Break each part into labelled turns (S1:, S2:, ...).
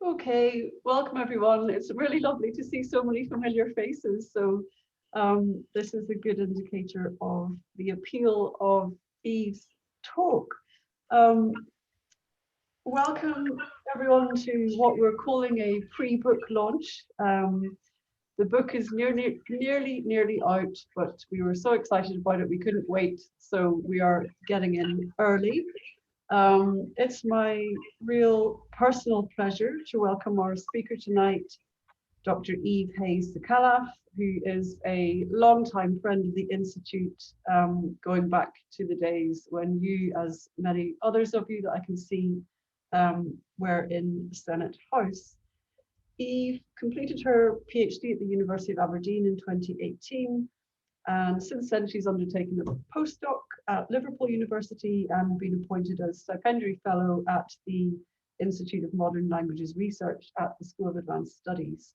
S1: Okay, welcome everyone. It's really lovely to see so many familiar faces. So this is a good indicator of the appeal of Eve's talk. Um, Welcome everyone to what we're calling a pre-book launch. The book is nearly out, but we were so excited about it we couldn't wait, so we are getting in early. It's my real personal pleasure to welcome our speaker tonight, Dr. Eve Hayes de Kalaf, who is a longtime friend of the Institute, going back to the days when you, as many others of you that I can see, were in the Senate House. Eve completed her PhD at the University of Aberdeen in 2018, and since then she's undertaken a postdoc at Liverpool University and been appointed as stipendiary fellow at the Institute of Modern Languages Research at the School of Advanced Studies.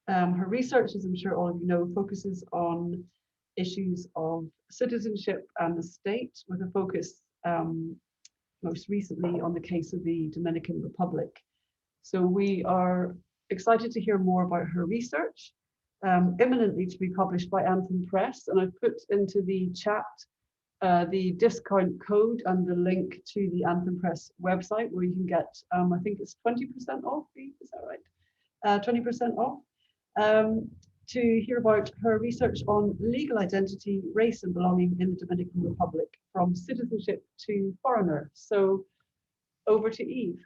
S1: Her research, as I'm sure all of you know, focuses on issues of citizenship and the state, with a focus most recently on the case of the Dominican Republic. So we are excited to hear more about her research, imminently to be published by Anthem Press. And I've put into the chat the discount code and the link to the Anthem Press website, where you can get, I think it's 20% off, is that right? 20% off. To hear about her research on legal identity, race and belonging in the Dominican Republic, from citizenship to foreigner. So over to Eve.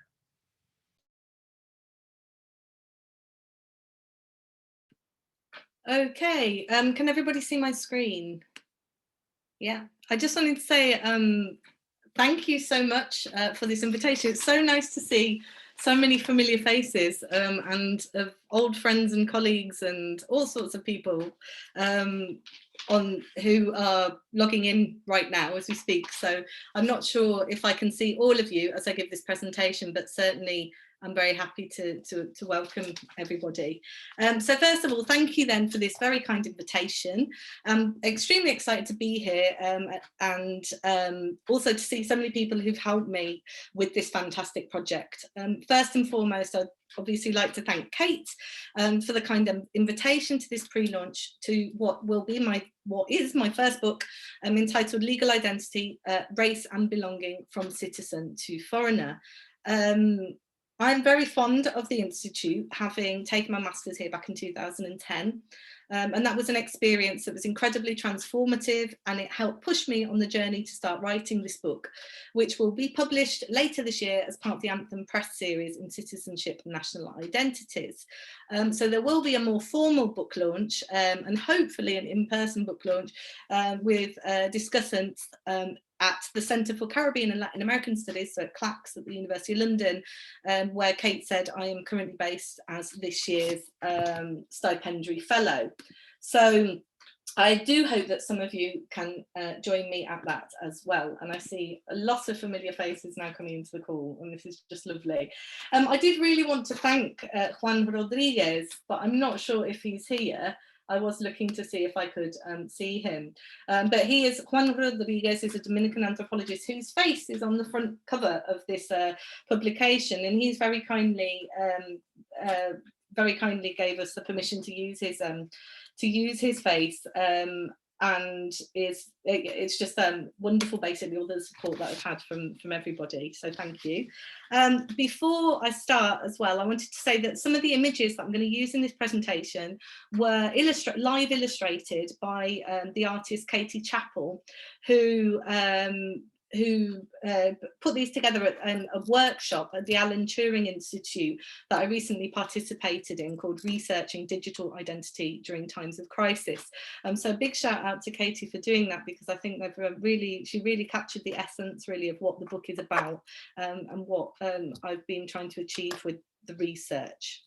S2: Okay, can everybody see my screen? Yeah, I just wanted to say thank you so much for this invitation. It's so nice to see so many familiar faces and of old friends and colleagues and all sorts of people who are logging in right now as we speak. So I'm not sure if I can see all of you as I give this presentation, but certainly I'm very happy to welcome everybody. So first of all, thank you then for this very kind invitation. I'm extremely excited to be here and also to see so many people who've helped me with this fantastic project. First and foremost, I'd obviously like to thank Kate for the kind of invitation to this pre-launch to what is my first book, entitled Legal Identity, Race and Belonging from Citizen to Foreigner. I'm very fond of the Institute, having taken my master's here back in 2010. And that was an experience that was incredibly transformative, and it helped push me on the journey to start writing this book, which will be published later this year as part of the Anthem Press series in Citizenship and National Identities. So there will be a more formal book launch and hopefully an in-person book launch with discussants at the Centre for Caribbean and Latin American Studies, so at CLACS at the University of London, where Kate said I am currently based as this year's stipendiary fellow. So I do hope that some of you can join me at that as well. And I see a lot of familiar faces now coming into the call, and this is just lovely. I did really want to thank Juan Rodriguez, but I'm not sure if he's here. I was looking to see if I could see him. But Juan Rodriguez is a Dominican anthropologist whose face is on the front cover of this publication, and he's very kindly gave us the permission to use his face, and it's just wonderful, basically, all the support that I've had from everybody, so thank you. Before I start as well, I wanted to say that some of the images that I'm going to use in this presentation were live illustrated by the artist Katie Chappell, who put these together at a workshop at the Alan Turing Institute that I recently participated in, called Researching Digital Identity During Times of Crisis. So a big shout out to Katie for doing that, because I think she really captured the essence really of what the book is about, and what I've been trying to achieve with the research.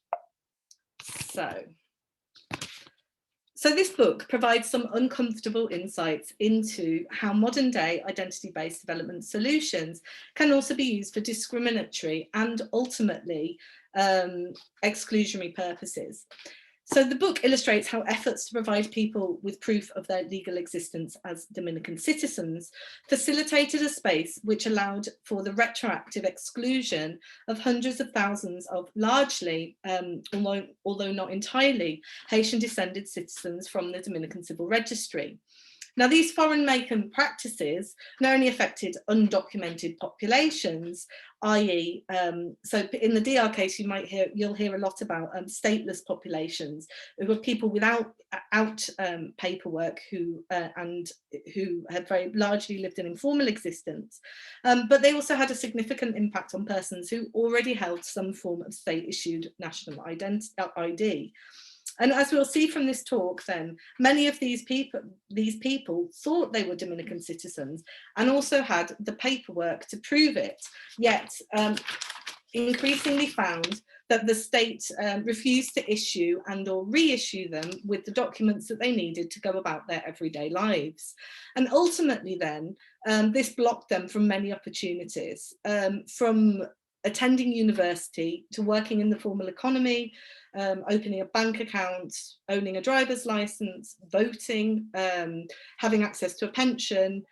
S2: So this book provides some uncomfortable insights into how modern day identity-based development solutions can also be used for discriminatory and ultimately exclusionary purposes. So the book illustrates how efforts to provide people with proof of their legal existence as Dominican citizens facilitated a space which allowed for the retroactive exclusion of hundreds of thousands of largely, although not entirely, Haitian descended citizens from the Dominican Civil Registry. Now, these foreign-making practices not only affected undocumented populations, i.e., so in the DR case, you'll hear a lot about stateless populations, who are people without paperwork who have very largely lived an informal existence, but they also had a significant impact on persons who already held some form of state-issued national ID. And as we'll see from this talk, then many of these people thought they were Dominican citizens and also had the paperwork to prove it, yet increasingly found that the state refused to issue and or reissue them with the documents that they needed to go about their everyday lives. And ultimately then, this blocked them from many opportunities, from attending university to working in the formal economy, opening a bank account, owning a driver's license, voting, having access to a pension,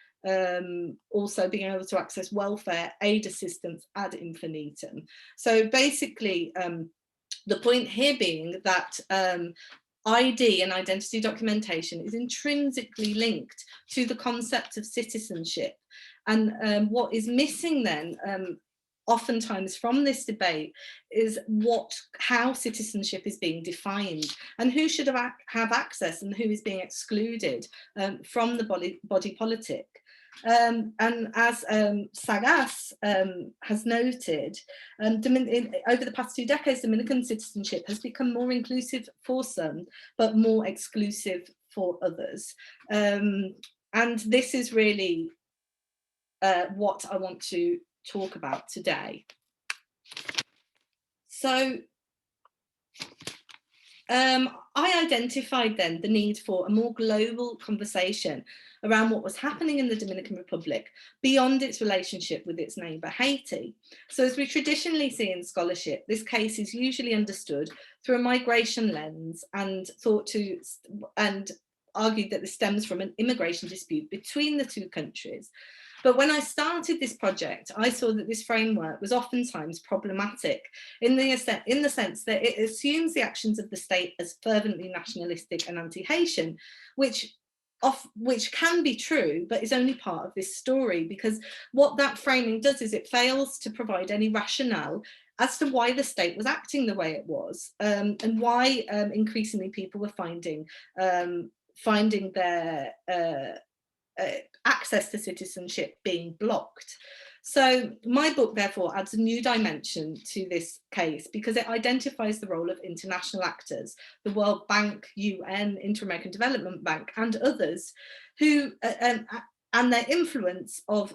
S2: also being able to access welfare, aid assistance ad infinitum. So basically, the point here being that ID and identity documentation is intrinsically linked to the concept of citizenship. And what is missing then, oftentimes from this debate, is how citizenship is being defined and who should have access and who is being excluded from the body politic. And as Sagas has noted, over the past 2 decades, Dominican citizenship has become more inclusive for some, but more exclusive for others. And this is really what I want to talk about today. So I identified then the need for a more global conversation around what was happening in the Dominican Republic beyond its relationship with its neighbour Haiti. So as we traditionally see in scholarship, this case is usually understood through a migration lens and argued that this stems from an immigration dispute between the two countries. But when I started this project, I saw that this framework was oftentimes problematic in the sense that it assumes the actions of the state as fervently nationalistic and anti-Haitian, which can be true, but is only part of this story, because what that framing does is it fails to provide any rationale as to why the state was acting the way it was, and why increasingly people were finding their access to citizenship being blocked. So my book therefore adds a new dimension to this case because it identifies the role of international actors, the World Bank, UN, Inter-American Development Bank and others who and their influence of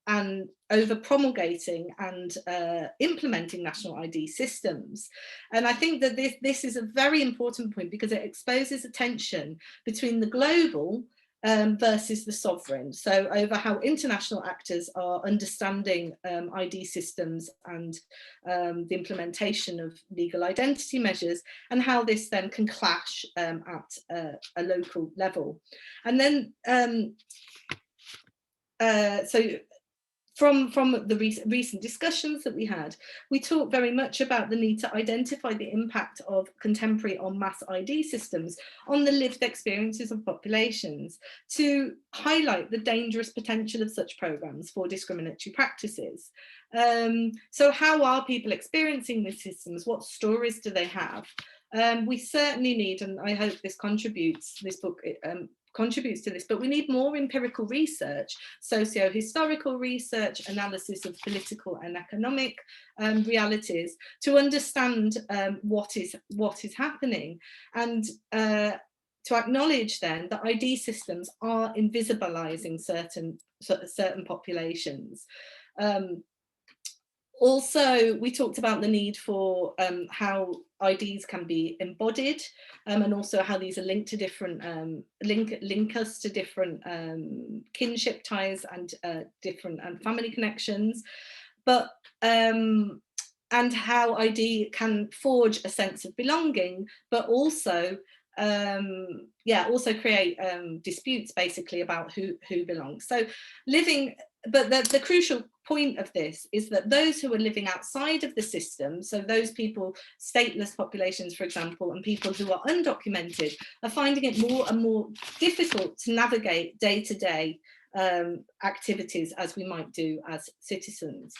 S2: and over promulgating and implementing national ID systems. And I think that this is a very important point because it exposes a tension between the global versus the sovereign. So over how international actors are understanding ID systems and the implementation of legal identity measures, and how this then can clash at a local level. And then, from the recent discussions that we had, we talked very much about the need to identify the impact of contemporary en masse ID systems on the lived experiences of populations, to highlight the dangerous potential of such programs for discriminatory practices. So how are people experiencing these systems? What stories do they have? We certainly need, and I hope this book contributes to this, but we need more empirical research, socio-historical research, analysis of political and economic realities to understand what is happening, and to acknowledge then that ID systems are invisibilizing certain populations. Also, we talked about the need for how IDs can be embodied, and also how these are linked to different link us to different kinship ties and different family connections. But and how ID can forge a sense of belonging, but also also create disputes basically about who belongs. So but the crucial point of this is that those who are living outside of the system, so those people, stateless populations, for example, and people who are undocumented, are finding it more and more difficult to navigate day-to-day activities as we might do as citizens.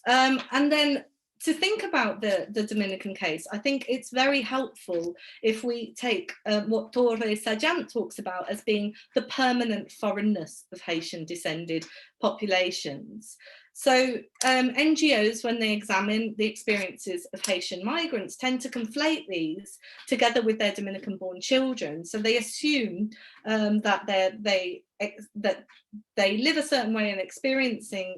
S2: And then to think about the Dominican case, I think it's very helpful if we take what Torres Sajant talks about as being the permanent foreignness of Haitian descended populations. So NGOs, when they examine the experiences of Haitian migrants, tend to conflate these together with their Dominican-born children. So they assume that they live a certain way and experiencing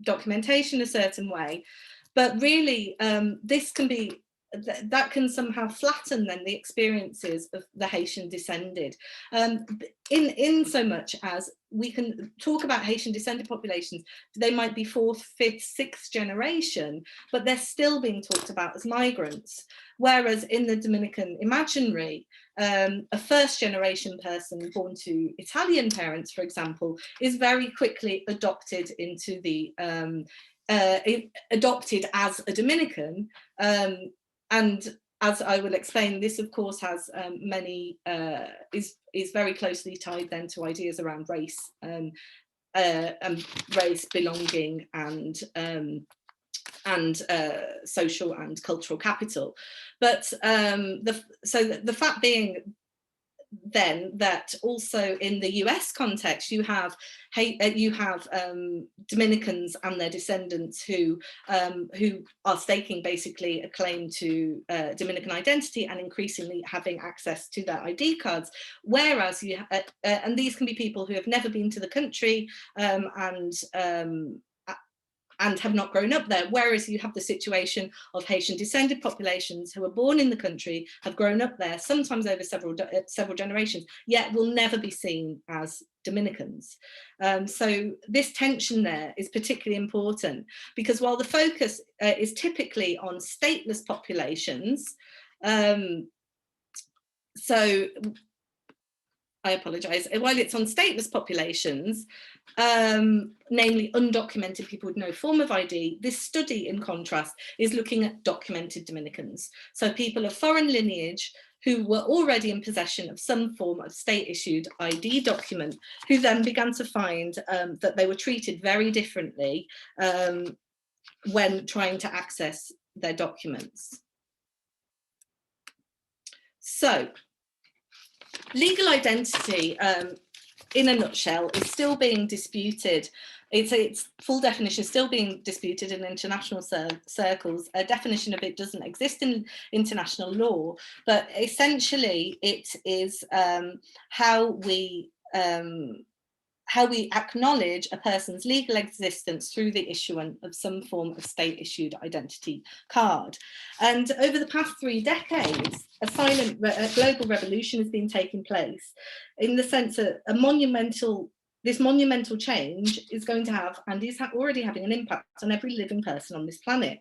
S2: documentation a certain way, but really this can be, that can somehow flatten then the experiences of the Haitian descended, in so much as we can talk about Haitian descended populations. They might be 4th, 5th, 6th generation, but they're still being talked about as migrants. Whereas in the Dominican imaginary, a first generation person born to Italian parents, for example, is very quickly adopted into the, adopted as a Dominican. And as I will explain, this of course has many, is very closely tied then to ideas around race, race, belonging, and social and cultural capital. But so the fact being then that also in the US context, you have Dominicans and their descendants who are staking basically a claim to Dominican identity and increasingly having access to their ID cards. Whereas you and these can be people who have never been to the country and have not grown up there, whereas you have the situation of Haitian descended populations who are born in the country, have grown up there, sometimes over several generations, yet will never be seen as Dominicans. So this tension there is particularly important, because while the focus is typically on stateless populations, so I apologise, while it's on stateless populations, namely undocumented people with no form of ID, this study in contrast is looking at documented Dominicans. So people of foreign lineage who were already in possession of some form of state-issued ID document, who then began to find that they were treated very differently when trying to access their documents. So, legal identity, in a nutshell, is still being disputed. Its full definition is still being disputed in international circles. A definition of it doesn't exist in international law, but essentially it is how we acknowledge a person's legal existence through the issuance of some form of state-issued identity card. And over the past 3 decades, a silent global revolution has been taking place, in the sense that this monumental change is going to have, and is already having, an impact on every living person on this planet.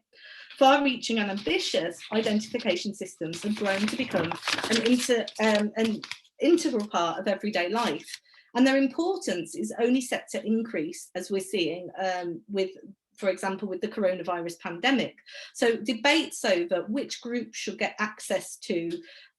S2: Far-reaching and ambitious identification systems have grown to become an integral part of everyday life. And their importance is only set to increase, as we're seeing with, for example, with the coronavirus pandemic. So debates over which groups should get access to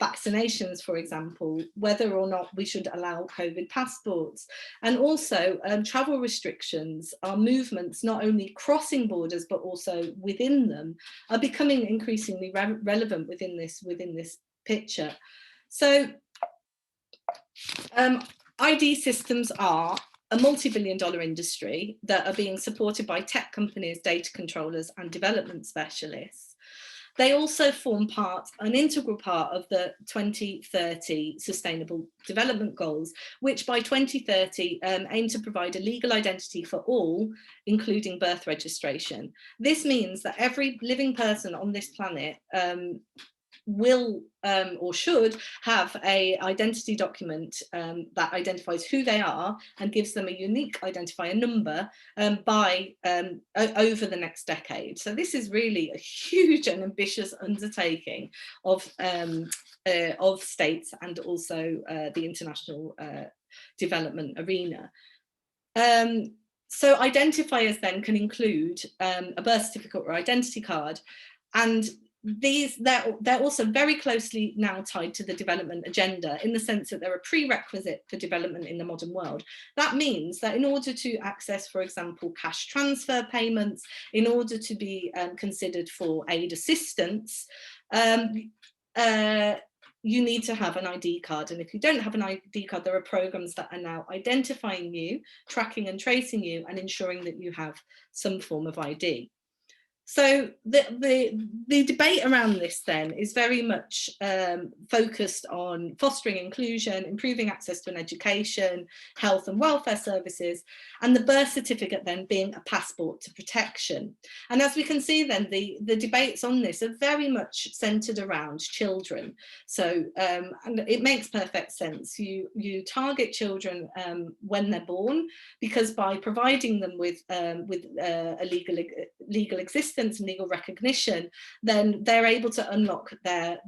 S2: vaccinations, for example, whether or not we should allow COVID passports, and also travel restrictions, our movements not only crossing borders but also within them, are becoming increasingly relevant within this picture. So ID systems are a multi-billion-dollar industry that are being supported by tech companies, data controllers, and development specialists. They also form an integral part of the 2030 Sustainable Development Goals, which by 2030 aim to provide a legal identity for all, including birth registration. This means that every living person on this planet will or should have a identity document that identifies who they are and gives them a unique identifier number over the next decade. So this is really a huge and ambitious undertaking of states and also the international development arena. So identifiers then can include a birth certificate or identity card, and they're also very closely now tied to the development agenda, in the sense that they're a prerequisite for development in the modern world. That means that in order to access, for example, cash transfer payments, in order to be considered for aid assistance, you need to have an ID card. And if you don't have an ID card, there are programs that are now identifying you, tracking and tracing you, and ensuring that you have some form of ID. So the debate around this then is very much focused on fostering inclusion, improving access to an education, health and welfare services, and the birth certificate then being a passport to protection. And as we can see then, the debates on this are very much centered around children. So and it makes perfect sense. You target children when they're born, because by providing them with a legal existence and legal recognition, then they're able to unlock their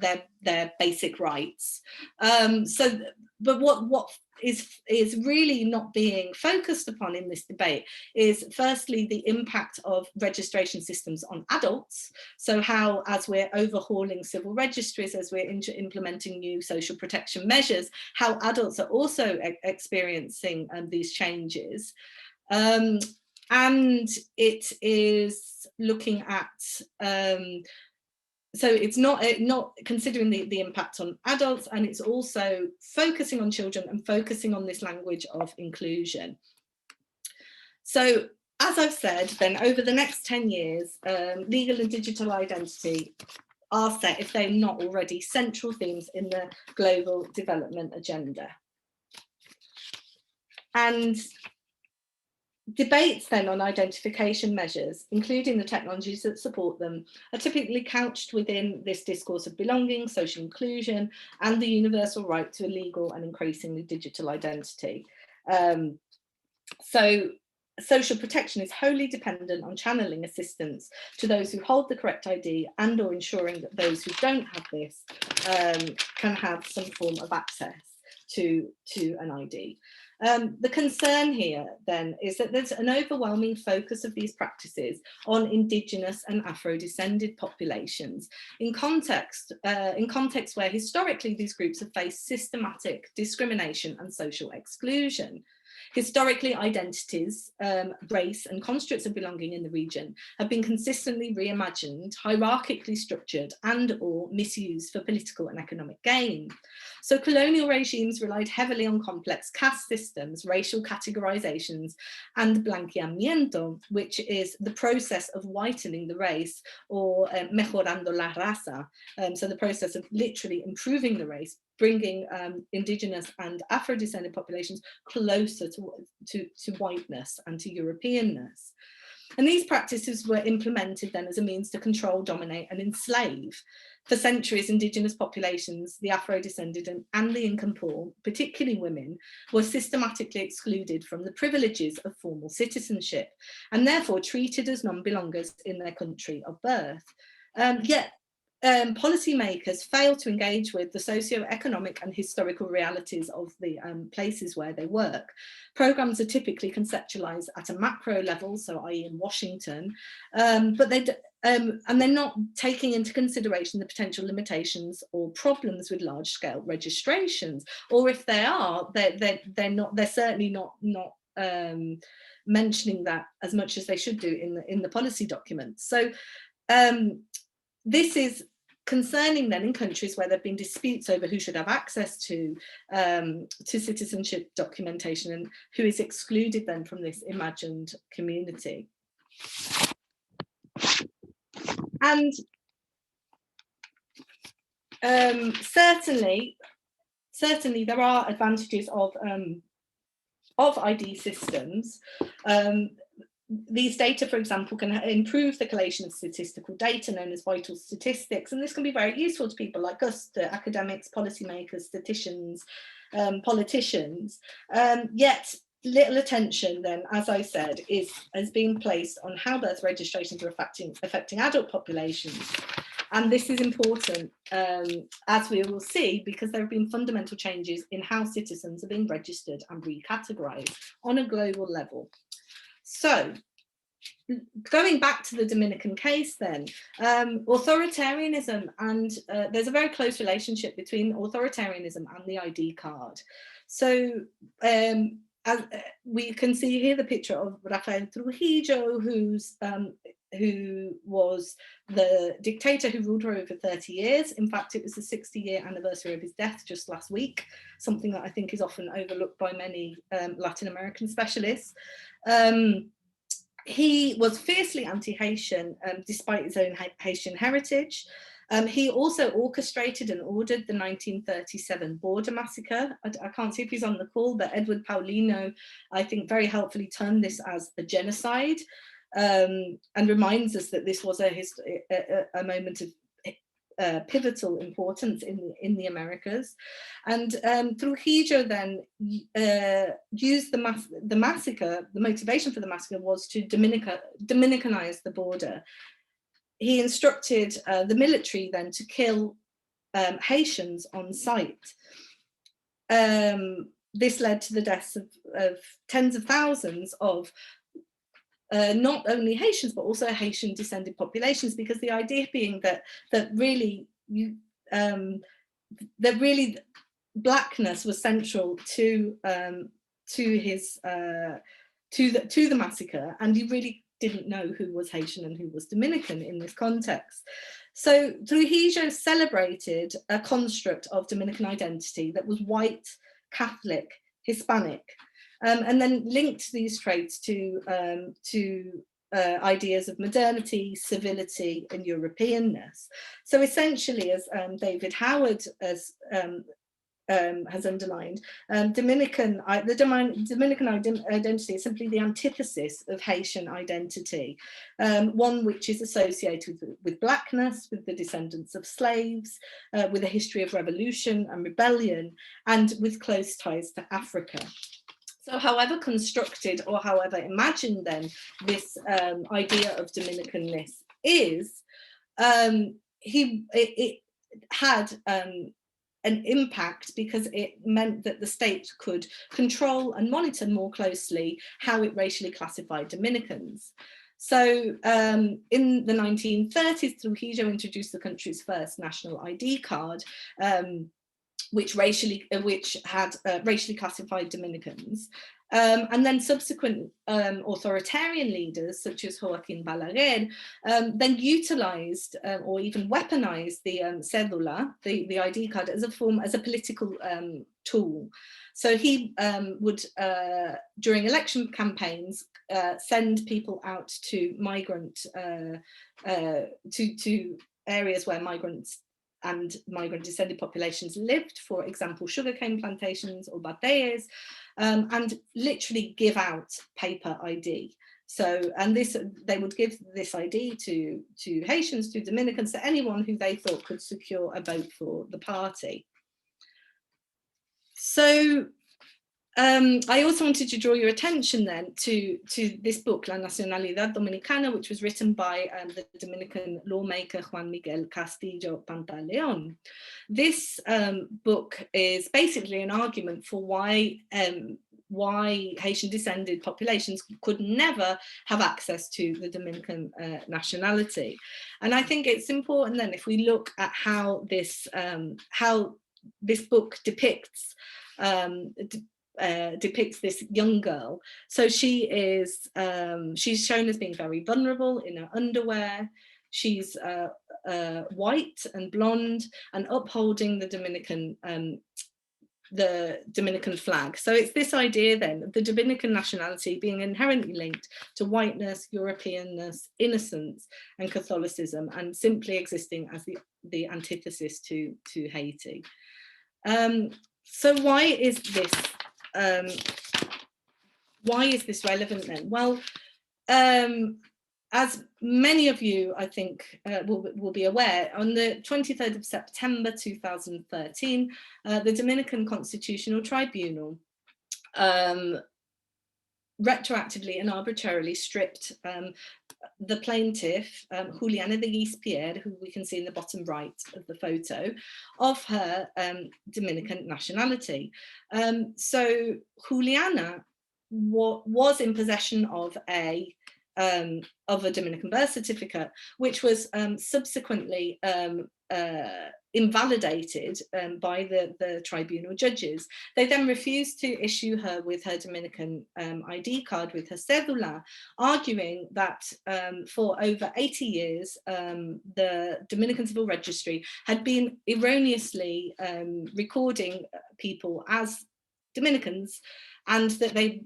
S2: basic rights. But what is really not being focused upon in this debate is, firstly, the impact of registration systems on adults. So how, as we're overhauling civil registries, as we're implementing new social protection measures, how adults are also experiencing these changes. And it is looking at, so it's not considering the impact on adults, and it's also focusing on children and focusing on this language of inclusion. So as I've said, then over the next 10 years, legal and digital identity are set, if they're not already, central themes in the global development agenda. And debates then on identification measures, including the technologies that support them, are typically couched within this discourse of belonging, social inclusion, and the universal right to a legal and increasingly digital identity. So social protection is wholly dependent on channeling assistance to those who hold the correct ID, and or ensuring that those who don't have this can have some form of access to an ID. The concern here then is that there's an overwhelming focus of these practices on Indigenous and Afro-descended populations in context where historically these groups have faced systematic discrimination and social exclusion. Historically, identities, race and constructs of belonging in the region have been consistently reimagined, hierarchically structured, and or misused for political and economic gain. So colonial regimes relied heavily on complex caste systems, racial categorizations, and blanqueamiento, which is the process of whitening the race, or mejorando la raza, so the process of literally improving the race, bringing Indigenous and Afro-descended populations closer to whiteness and to Europeanness. And these practices were implemented then as a means to control, dominate, and enslave. For centuries, Indigenous populations, the Afro-descended and the income poor, particularly women, were systematically excluded from the privileges of formal citizenship, and therefore treated as non-belongers in their country of birth. Yet policymakers fail to engage with the socio-economic and historical realities of the places where they work. Programs are typically conceptualized at a macro level, so i.e. in Washington, but they're not taking into consideration the potential limitations or problems with large-scale registrations, or if they are, they're certainly not mentioning that as much as they should do in the policy documents. So this is concerning then in countries where there have been disputes over who should have access to citizenship documentation and who is excluded then from this imagined community. And certainly there are advantages of ID systems. these data, for example, can improve the collation of statistical data known as vital statistics, and this can be very useful to people like us, the academics, policymakers, statisticians, politicians. Yet little attention then, as I said, is being placed on how birth registrations are affecting adult populations. And this is important, as we will see, because there have been fundamental changes in how citizens are being registered and recategorized on a global level. So, going back to the Dominican case then, authoritarianism, and there's a very close relationship between authoritarianism and the ID card. So, as we can see here the picture of Rafael Trujillo, who was the dictator who ruled for over 30 years. In fact, it was the 60-year anniversary of his death just last week, something that I think is often overlooked by many Latin American specialists. He was fiercely anti-Haitian, despite his own Haitian heritage. He also orchestrated and ordered the 1937 border massacre. I can't see if he's on the call, but Edward Paulino, I think, very helpfully termed this as a genocide, and reminds us that this was a moment of pivotal importance in the Americas. And Trujillo then used the massacre. The motivation for the massacre was to Dominicanize the border. He instructed the military then to kill Haitians on sight. This led to the deaths of tens of thousands of not only Haitians, but also Haitian descended populations, because the idea being that really blackness was central to his to the massacre, and you really didn't know who was Haitian and who was Dominican in this context. So Trujillo celebrated a construct of Dominican identity that was white, Catholic, Hispanic, and then linked these traits to ideas of modernity, civility, and Europeanness. So essentially, as David Howard has underlined, Dominican identity is simply the antithesis of Haitian identity, one which is associated with blackness, with the descendants of slaves, with a history of revolution and rebellion, and with close ties to Africa. So however constructed or however imagined then this idea of Dominicanness is, it had an impact because it meant that the state could control and monitor more closely how it racially classified Dominicans. So in the 1930s, Trujillo introduced the country's first national ID card, which had racially classified Dominicans. And then subsequent authoritarian leaders, such as Joaquin Balaguer, then utilized or even weaponized the cédula, the ID card, as a political tool. So he would, during election campaigns, send people out to to areas where migrants and migrant descended populations lived, for example, sugarcane plantations or bateas, and literally give out paper ID. So, and they would give this ID to Haitians, to Dominicans, to anyone who they thought could secure a vote for the party. So I also wanted to draw your attention then to this book, La Nacionalidad Dominicana, which was written by the Dominican lawmaker Juan Miguel Castillo Pantaleon. This book is basically an argument for why Haitian descended populations could never have access to the Dominican nationality. And I think it's important then, if we look at how this book depicts this young girl. So she's shown as being very vulnerable in her underwear. She's white and blonde and upholding the Dominican flag. So it's this idea then of the Dominican nationality being inherently linked to whiteness, Europeanness, innocence, and Catholicism, and simply existing as the antithesis to Haiti. So why is this relevant then? Well, as many of you, I think, will be aware, on the 23rd of September 2013, the Dominican Constitutional Tribunal retroactively and arbitrarily stripped the plaintiff, Juliana Deguis Pierre, who we can see in the bottom right of the photo, of her Dominican nationality. So Juliana was in possession of a Dominican birth certificate, which was subsequently invalidated by the tribunal judges. They then refused to issue her with her Dominican ID card, with her cédula, arguing that for over 80 years, the Dominican Civil Registry had been erroneously recording people as Dominicans, and that they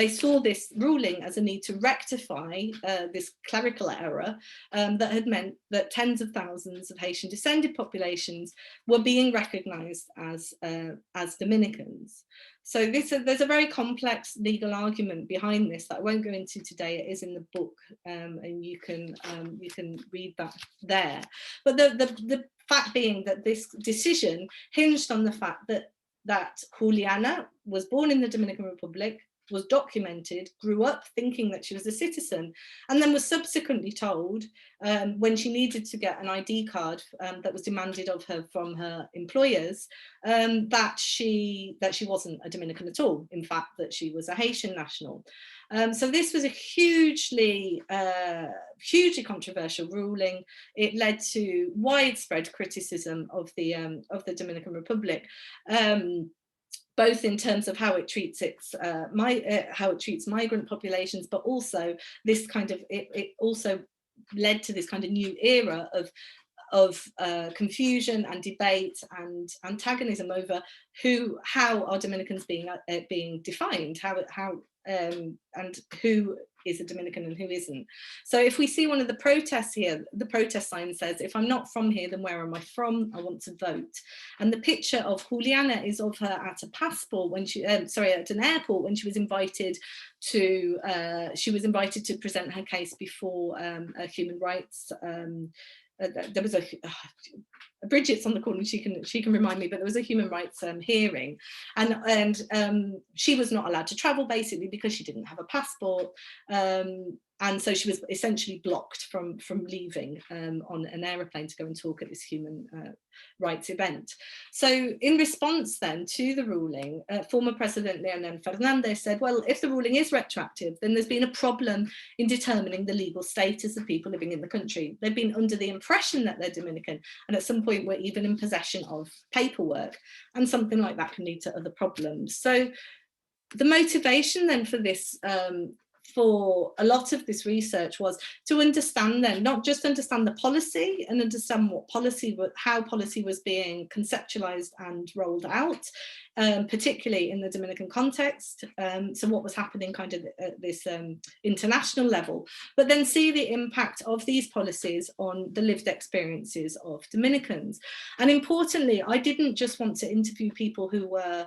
S2: saw this ruling as a need to rectify this clerical error that had meant that tens of thousands of Haitian descended populations were being recognised as Dominicans. So there's a very complex legal argument behind this that I won't go into today. It is in the book, and you can read that there. But the fact being that this decision hinged on the fact that Juliana was born in the Dominican Republic, was documented, grew up thinking that she was a citizen, and then was subsequently told when she needed to get an ID card that was demanded of her from her employers, that she wasn't a Dominican at all. In fact, that she was a Haitian national. So this was a hugely controversial ruling. It led to widespread criticism of the Dominican Republic, both in terms of how it treats migrant populations, but also this kind of it also led to this kind of new era of confusion and debate and antagonism over how are Dominicans being defined, and who is a Dominican and who isn't. So if we see one of the protests here, the protest sign says, "If I'm not from here, then where am I from? I want to vote." And the picture of Juliana is of her at a passport when she, at an airport when she was invited to present her case before a human rights. There was Bridget's on the call and she can remind me, but there was a human rights hearing, and she was not allowed to travel basically because she didn't have a passport, and so she was essentially blocked from leaving on an aeroplane to go and talk at this human rights event. So in response then to the ruling, former President Leonel Fernandez said, well, if the ruling is retroactive, then there's been a problem in determining the legal status of people living in the country. They've been under the impression that they're Dominican, and at some point were even in possession of paperwork, and something like that can lead to other problems. So the motivation then for this, for a lot of this research, was to understand then, not just understand the policy and understand how policy was being conceptualized and rolled out, particularly in the Dominican context, so what was happening kind of at this international level, but then see the impact of these policies on the lived experiences of Dominicans. And importantly, I didn't just want to interview people who were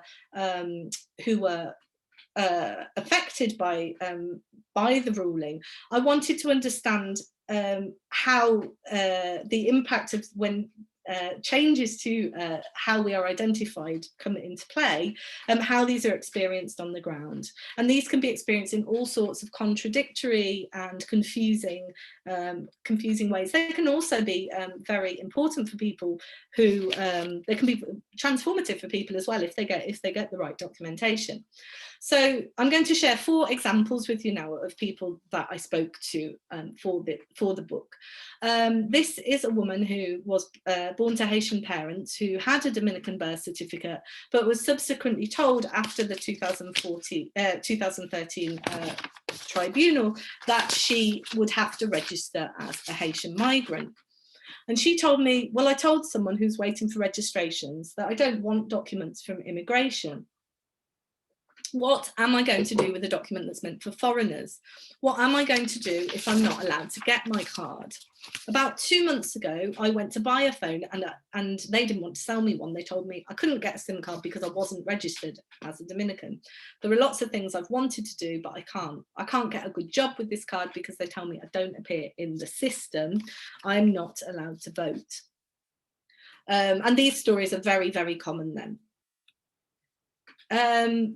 S2: affected by the ruling. I wanted to understand how the impact of when changes to how we are identified come into play, and how these are experienced on the ground. And these can be experienced in all sorts of contradictory and confusing ways. They can also be very important for people who, they can be transformative for people as well if they get the right documentation. So I'm going to share 4 examples with you now of people that I spoke to for the book. This is a woman who was born to Haitian parents, who had a Dominican birth certificate, but was subsequently told after the 2013 tribunal that she would have to register as a Haitian migrant. And she told me, well, I told someone who's waiting for registrations that I don't want documents from immigration. What am I going to do with a document that's meant for foreigners? What am I going to do if I'm not allowed to get my card? About 2 months ago, I went to buy a phone and they didn't want to sell me one. They told me I couldn't get a SIM card because I wasn't registered as a Dominican. There are lots of things I've wanted to do, but I can't. I can't get a good job with this card because they tell me I don't appear in the system. I'm not allowed to vote. And these stories are very, very common then.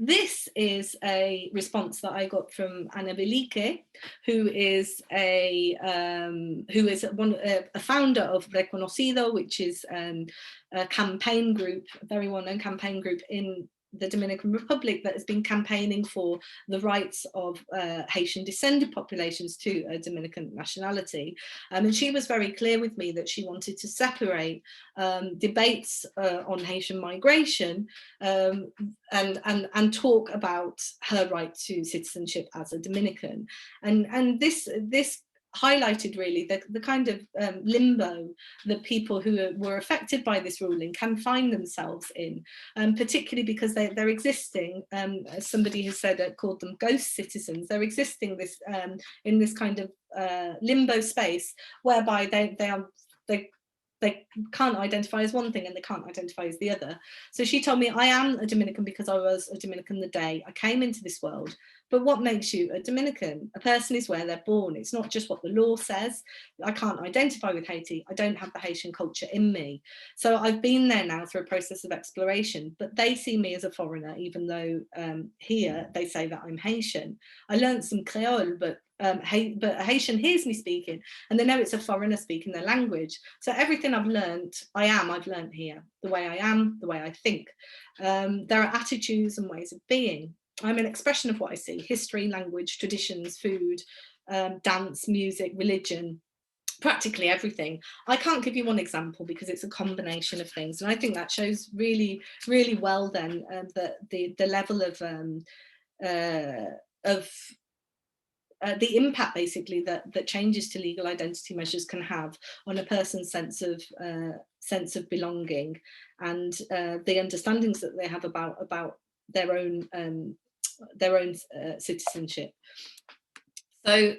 S2: This is a response that I got from Ana Belique, who is a founder of Reconocido, which is a campaign group, a very well-known campaign group in the Dominican Republic that has been campaigning for the rights of Haitian descended populations to a Dominican nationality. And she was very clear with me that she wanted to separate debates on Haitian migration and talk about her right to citizenship as a Dominican. And this highlighted really the kind of limbo that people who were affected by this ruling can find themselves in, particularly because they're existing, as somebody has said, called them ghost citizens. They're existing in this kind of limbo space whereby they can't identify as one thing and they can't identify as the other. So she told me, I am a Dominican because I was a Dominican the day I came into this world. But what makes you a Dominican? A person is where they're born. It's not just what the law says. I can't identify with Haiti. I don't have the Haitian culture in me. So I've been there now through a process of exploration, but they see me as a foreigner, even though here they say that I'm Haitian. I learned some Creole, but a Haitian hears me speaking and they know it's a foreigner speaking their language. So everything I've learned, I've learned here. The way I am, the way I think. There are attitudes and ways of being. I'm an expression of what I see: history, language, traditions, food, dance, music, religion, practically everything. I can't give you one example because it's a combination of things. And I think that shows really, really well then that the level of the impact basically that changes to legal identity measures can have on a person's sense of belonging and the understandings that they have about their own citizenship. So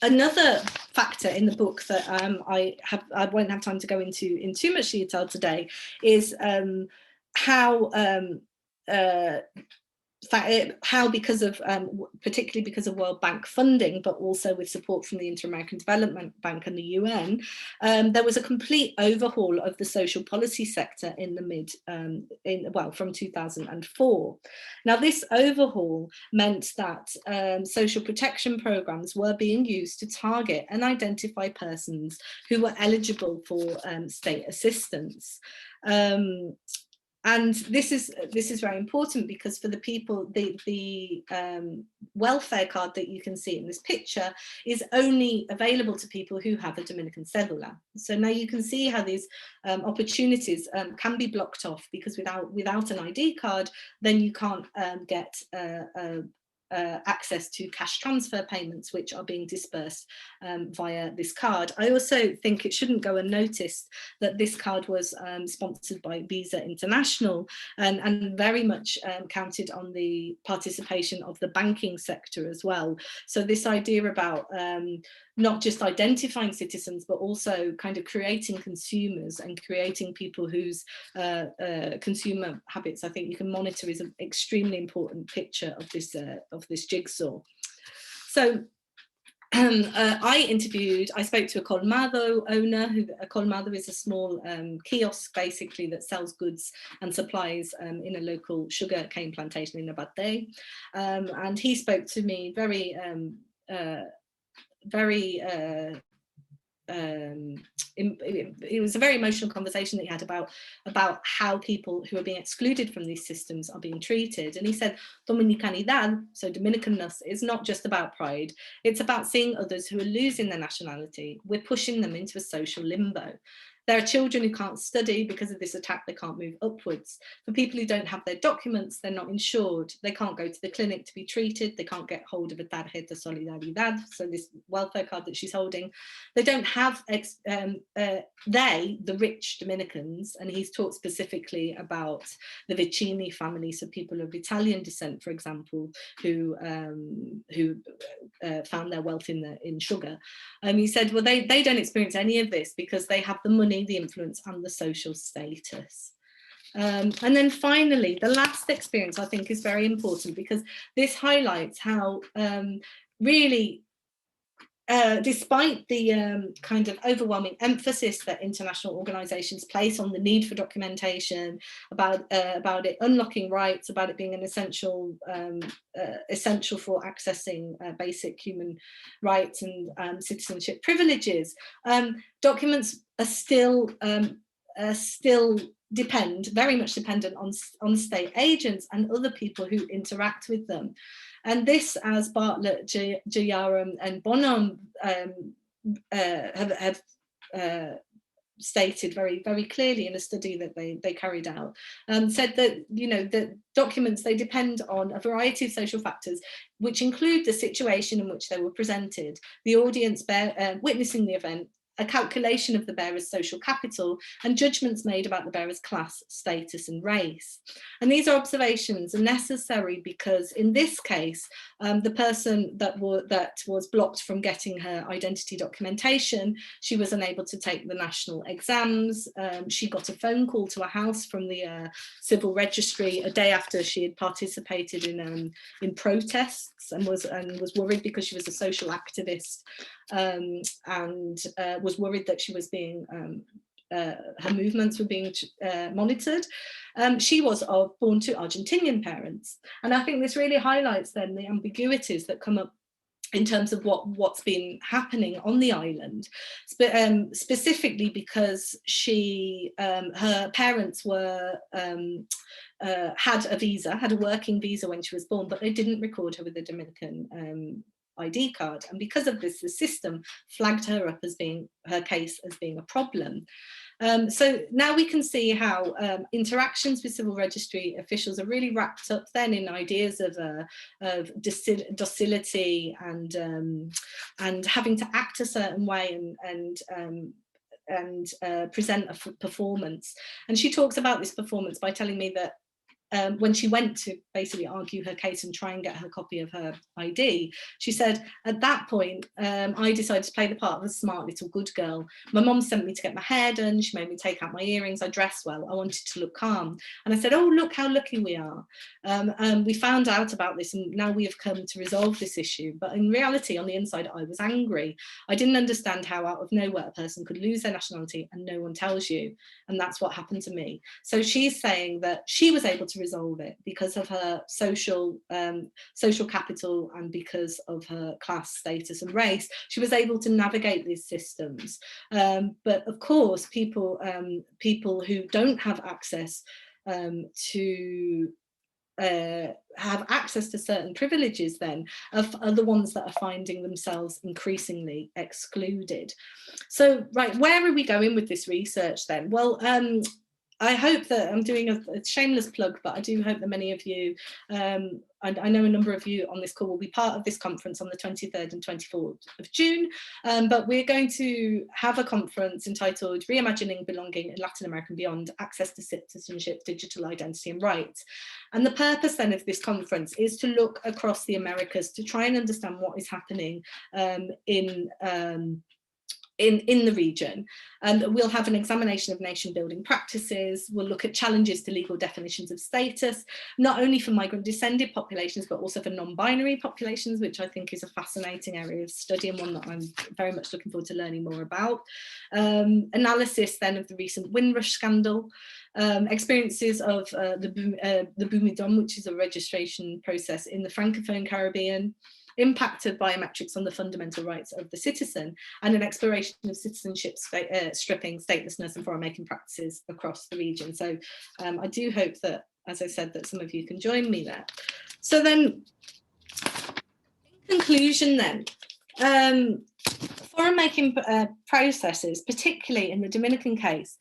S2: another factor in the book that I won't have time to go into in too much detail today is how because of particularly because of World Bank funding, but also with support from the Inter-American Development Bank and the UN, there was a complete overhaul of the social policy sector in the from 2004. Now, this overhaul meant that social protection programs were being used to target and identify persons who were eligible for state assistance. And this is very important because for the people, the welfare card that you can see in this picture is only available to people who have a Dominican cedula. So now you can see how these opportunities can be blocked off because without an ID card, then you can't get access to cash transfer payments which are being dispersed via this card. I also think it shouldn't go unnoticed that this card was sponsored by Visa International and very much counted on the participation of the banking sector as well. So this idea about not just identifying citizens, but also kind of creating consumers and creating people whose consumer habits I think you can monitor is an extremely important picture of this jigsaw. So I spoke to a colmado owner. A colmado is a small kiosk basically that sells goods and supplies in a local sugar cane plantation in Abate. And he spoke to me it was a very emotional conversation that he had about how people who are being excluded from these systems are being treated. And he said Dominicanidad, so Dominicanness, is not just about pride, it's about seeing others who are losing their nationality. We're pushing them into a social limbo. There are children who can't study because of this attack, they can't move upwards. For people who don't have their documents, they're not insured, they can't go to the clinic to be treated, they can't get hold of a tarjeta de solidaridad, so this welfare card that she's holding. They don't have, the rich Dominicans, and he's talked specifically about the Vicini family, so people of Italian descent, for example, who found their wealth in sugar. He said, well, they don't experience any of this because they have the money, the influence and the social status. And then finally, the last experience I think is very important, because this highlights how really, despite the kind of overwhelming emphasis that international organisations place on the need for documentation, about it unlocking rights, about it being an essential for accessing basic human rights and citizenship privileges, documents are still very much dependent on state agents and other people who interact with them. And this, as Bartlett, Jayaram and Bonham have stated very, very clearly in a study that they carried out, said that, that documents, they depend on a variety of social factors, which include the situation in which they were presented, the audience witnessing the event, a calculation of the bearer's social capital, and judgments made about the bearer's class, status and race. And these observations are necessary because in this case, the person that was blocked from getting her identity documentation, she was unable to take the national exams. She got a phone call to a house from the civil registry a day after she had participated in protests, and was worried because she was a social activist, and was worried that she was being her movements were being monitored. She was born to Argentinian parents, and I think this really highlights then the ambiguities that come up in terms of what's been happening on the island, specifically because she her parents were had a working visa when she was born, but they didn't record her with a Dominican ID card, and because of this, the system flagged her up as being her case as being a problem. So now we can see how interactions with civil registry officials are really wrapped up then in ideas of docility and having to act a certain way and present a performance. And she talks about this performance by telling me that when she went to basically argue her case and try and get her copy of her ID, she said, at that point, I decided to play the part of a smart little good girl. My mom sent me to get my hair done. She made me take out my earrings. I dressed well. I wanted to look calm. And I said, oh, look how lucky we are. We found out about this and now we have come to resolve this issue. But in reality, on the inside, I was angry. I didn't understand how out of nowhere a person could lose their nationality and no one tells you. And that's what happened to me. So she's saying that she was able to resolve it because of her social capital and because of her class, status and race. She was able to navigate these systems, but of course people who don't have access to have access to certain privileges then are the ones that are finding themselves increasingly excluded. So right, where are we going with this research then? Well, I hope that I'm doing a shameless plug, but I do hope that many of you, I know a number of you on this call will be part of this conference on the 23rd and 24th of June, but we're going to have a conference entitled Reimagining Belonging in Latin America and Beyond, Access to Citizenship, Digital Identity and Rights. And the purpose then of this conference is to look across the Americas to try and understand what is happening in the region. And we'll have an examination of nation building practices. We'll look at challenges to legal definitions of status, not only for migrant descended populations, but also for non-binary populations, which I think is a fascinating area of study and one that I'm very much looking forward to learning more about. Analysis then of the recent Windrush scandal, experiences of the Boumediene, which is a registration process in the Francophone Caribbean, impacted biometrics on the fundamental rights of the citizen, and an exploration of citizenship stripping, statelessness and foreign making practices across the region. So I do hope that, as I said, that some of you can join me there. So then, in conclusion then, Foreign making processes, particularly in the Dominican case,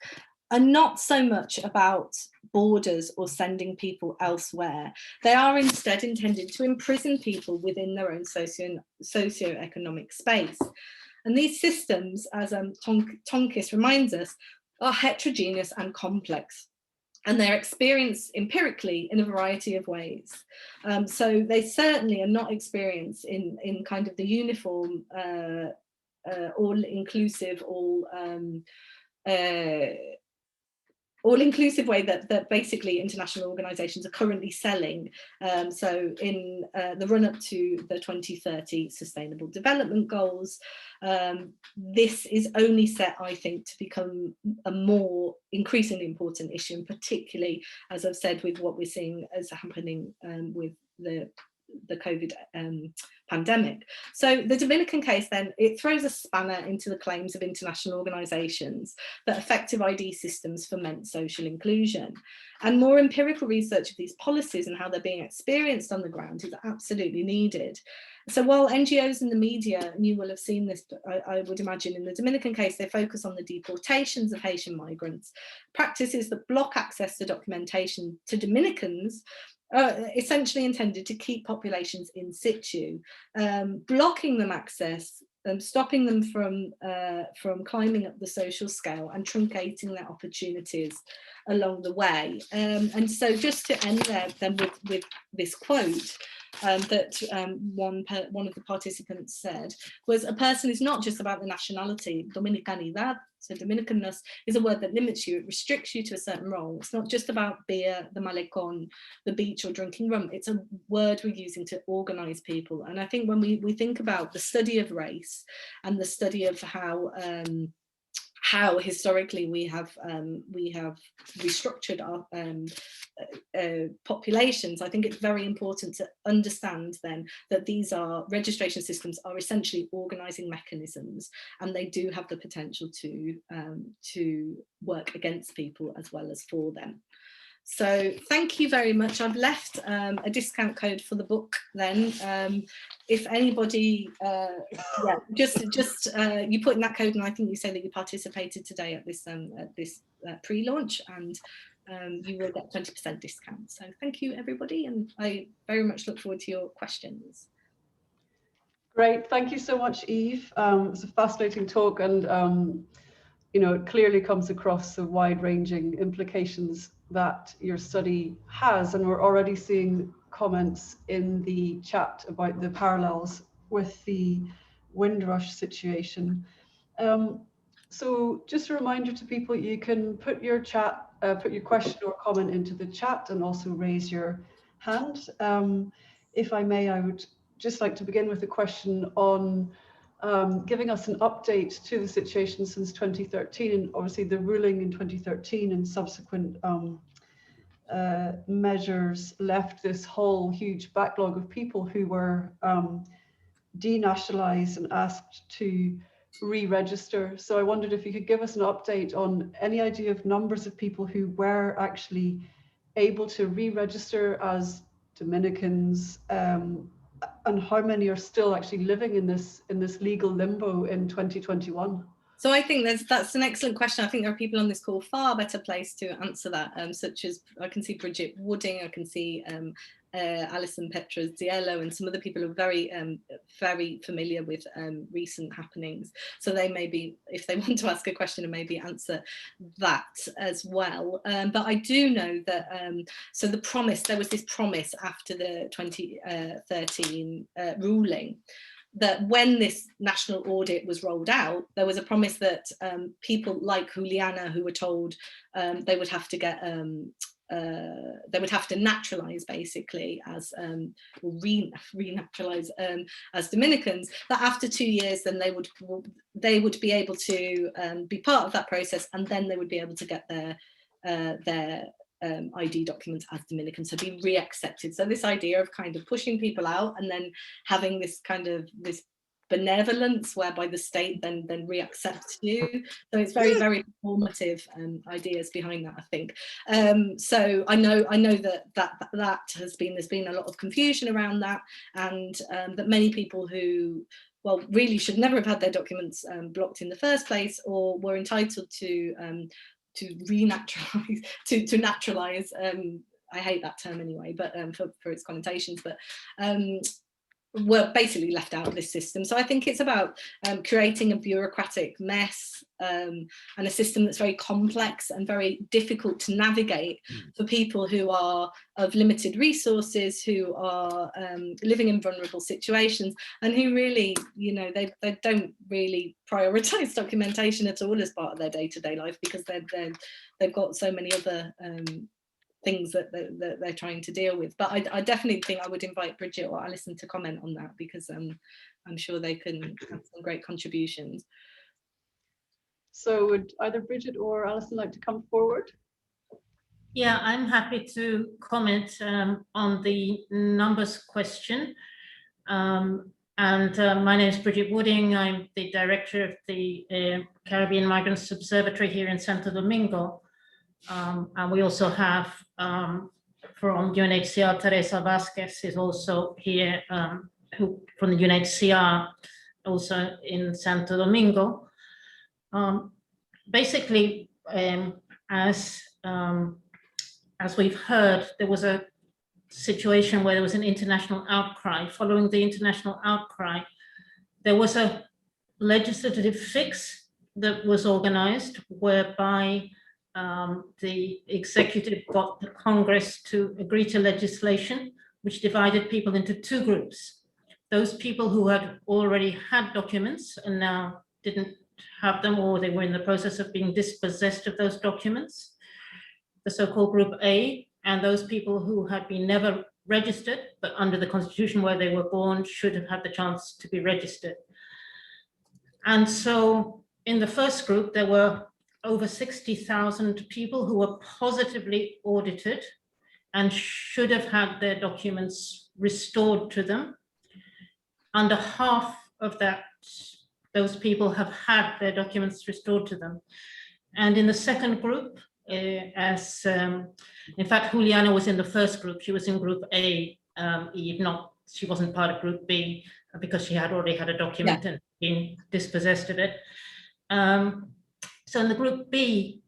S2: are not so much about borders or sending people elsewhere. They are instead intended to imprison people within their own socio-economic space. And these systems, as Tonkis reminds us, are heterogeneous and complex. And they're experienced empirically in a variety of ways. So they certainly are not experienced in kind of the uniform, all-inclusive, all-inclusive way that basically international organisations are currently selling. So in the run-up to the 2030 Sustainable Development Goals, this is only set, I think, to become a more increasingly important issue, and particularly, as I've said, with what we're seeing as happening with the COVID pandemic. So the Dominican case then, it throws a spanner into the claims of international organisations that effective ID systems foment social inclusion. And more empirical research of these policies and how they're being experienced on the ground is absolutely needed. So while NGOs and the media, and you will have seen this, I would imagine in the Dominican case, they focus on the deportations of Haitian migrants, practices that block access to documentation to Dominicans, essentially intended to keep populations in situ, blocking them access, stopping them from climbing up the social scale and truncating their opportunities along the way. And so just to end there then with this quote that one of the participants said, was a person is not just about the nationality. Dominicanidad, so Dominicanness, is a word that limits you, it restricts you to a certain role. It's not just about beer, the malecon, the beach, or drinking rum. It's a word we're using to organise people. And I think when we think about the study of race and the study of how historically we have restructured our populations, I think it's very important to understand then that these registration systems are essentially organising mechanisms, and they do have the potential to work against people as well as for them. So thank you very much. I've left a discount code for the book then. If anybody, just you put in that code, and I think you say that you participated today at this pre-launch, and you will get 20% discount. So thank you everybody, and I very much look forward to your questions.
S1: Great, thank you so much, Eve. It's a fascinating talk, and you know, it clearly comes across the wide-ranging implications that your study has, and we're already seeing comments in the chat about the parallels with the Windrush situation. So just a reminder to people, you can put your question or comment into the chat, and also raise your hand. If I may, I would just like to begin with a question on giving us an update to the situation since 2013, and obviously the ruling in 2013 and subsequent measures left this whole huge backlog of people who were denationalized and asked to re-register. So I wondered if you could give us an update on any idea of numbers of people who were actually able to re-register as Dominicans, and how many are still actually living in this legal limbo in 2021?
S2: So I think that's an excellent question. I think there are people on this call far better placed to answer that, such as I can see Bridget Wooding, I can see Alison Petra-Ziello, and some other people who are very, very familiar with recent happenings. So they may be, if they want to ask a question, and maybe answer that as well. But I do know that, so there was this promise after the 2013 ruling, that when this national audit was rolled out, there was a promise that people like Juliana, who were told they would have to get they would have to naturalize basically as renaturalize as Dominicans, that after 2 years then they would be able to be part of that process, and then they would be able to get their ID documents as Dominicans, so be re-accepted. So this idea of kind of pushing people out and then having this kind of this benevolence whereby the state then re-accepts you. So it's very, very formative ideas behind that, I think. So I know that there's been a lot of confusion around that, and that many people who well, really should never have had their documents blocked in the first place, or were entitled to renaturalize, to naturalize. I hate that term anyway, but for its connotations, but were basically left out of this system. So I think it's about creating a bureaucratic mess and a system that's very complex and very difficult to navigate for people who are of limited resources, who are living in vulnerable situations, and who really, you know, they don't really prioritize documentation at all as part of their day-to-day life, because they've got so many other things that they're trying to deal with. But I definitely think I would invite Bridget or Alison to comment on that, because I'm sure they can have some great contributions.
S1: So would either Bridget or Alison like to come forward?
S3: Yeah, I'm happy to comment on the numbers question. My name is Bridget Wooding. I'm the director of the Caribbean Migrants Observatory here in Santo Domingo. And we also have from UNHCR, Teresa Vasquez is also here, who from the UNHCR, also in Santo Domingo. Basically, as we've heard, there was a situation where there was an international outcry. Following the international outcry, there was a legislative fix that was organized whereby the executive got the Congress to agree to legislation which divided people into two groups. Those people who had already had documents and now didn't have them, or they were in the process of being dispossessed of those documents, the so-called Group A, and those people who had been never registered, but under the Constitution where they were born should have had the chance to be registered. And so in the first group, there were over 60,000 people who were positively audited and should have had their documents restored to them. Under half of that, those people have had their documents restored to them. And in the second group, in fact, Juliana was in the first group. She was in Group A, she wasn't part of Group B because she had already had a document and been dispossessed of it. So in the Group B,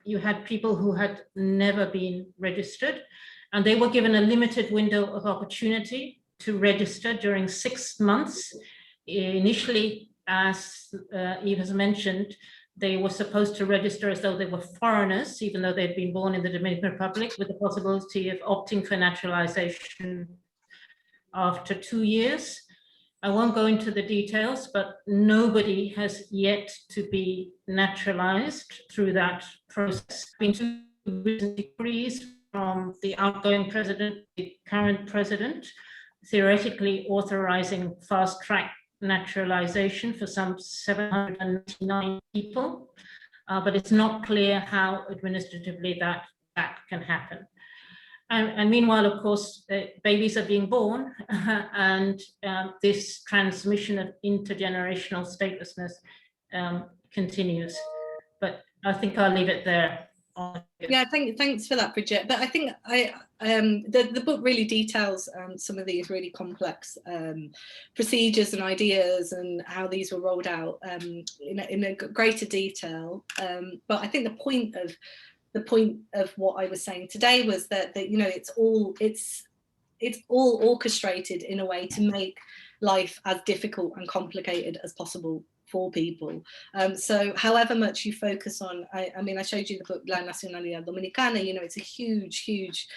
S3: you had people who had never been registered, and they were given a limited window of opportunity to register during 6 months. Initially, as Eve has mentioned, they were supposed to register as though they were foreigners, even though they'd been born in the Dominican Republic, with the possibility of opting for naturalization after 2 years. I won't go into the details, but nobody has yet to be naturalized through that process. Been two recent decrees from the outgoing president, the current president, theoretically authorizing fast-track naturalization for some 799 people, but it's not clear how administratively that can happen. And meanwhile, of course, babies are being born, and this transmission of intergenerational statelessness continues. But I think I'll leave it there.
S2: Yeah, thanks for that, Bridget. But I think the book really details some of these really complex procedures and ideas and how these were rolled out in a greater detail. But I think the point of what I was saying today was that you know, it's all orchestrated in a way to make life as difficult and complicated as possible for people. So however much you focus on, I mean, I showed you the book La Nacionalidad Dominicana, you know, it's a huge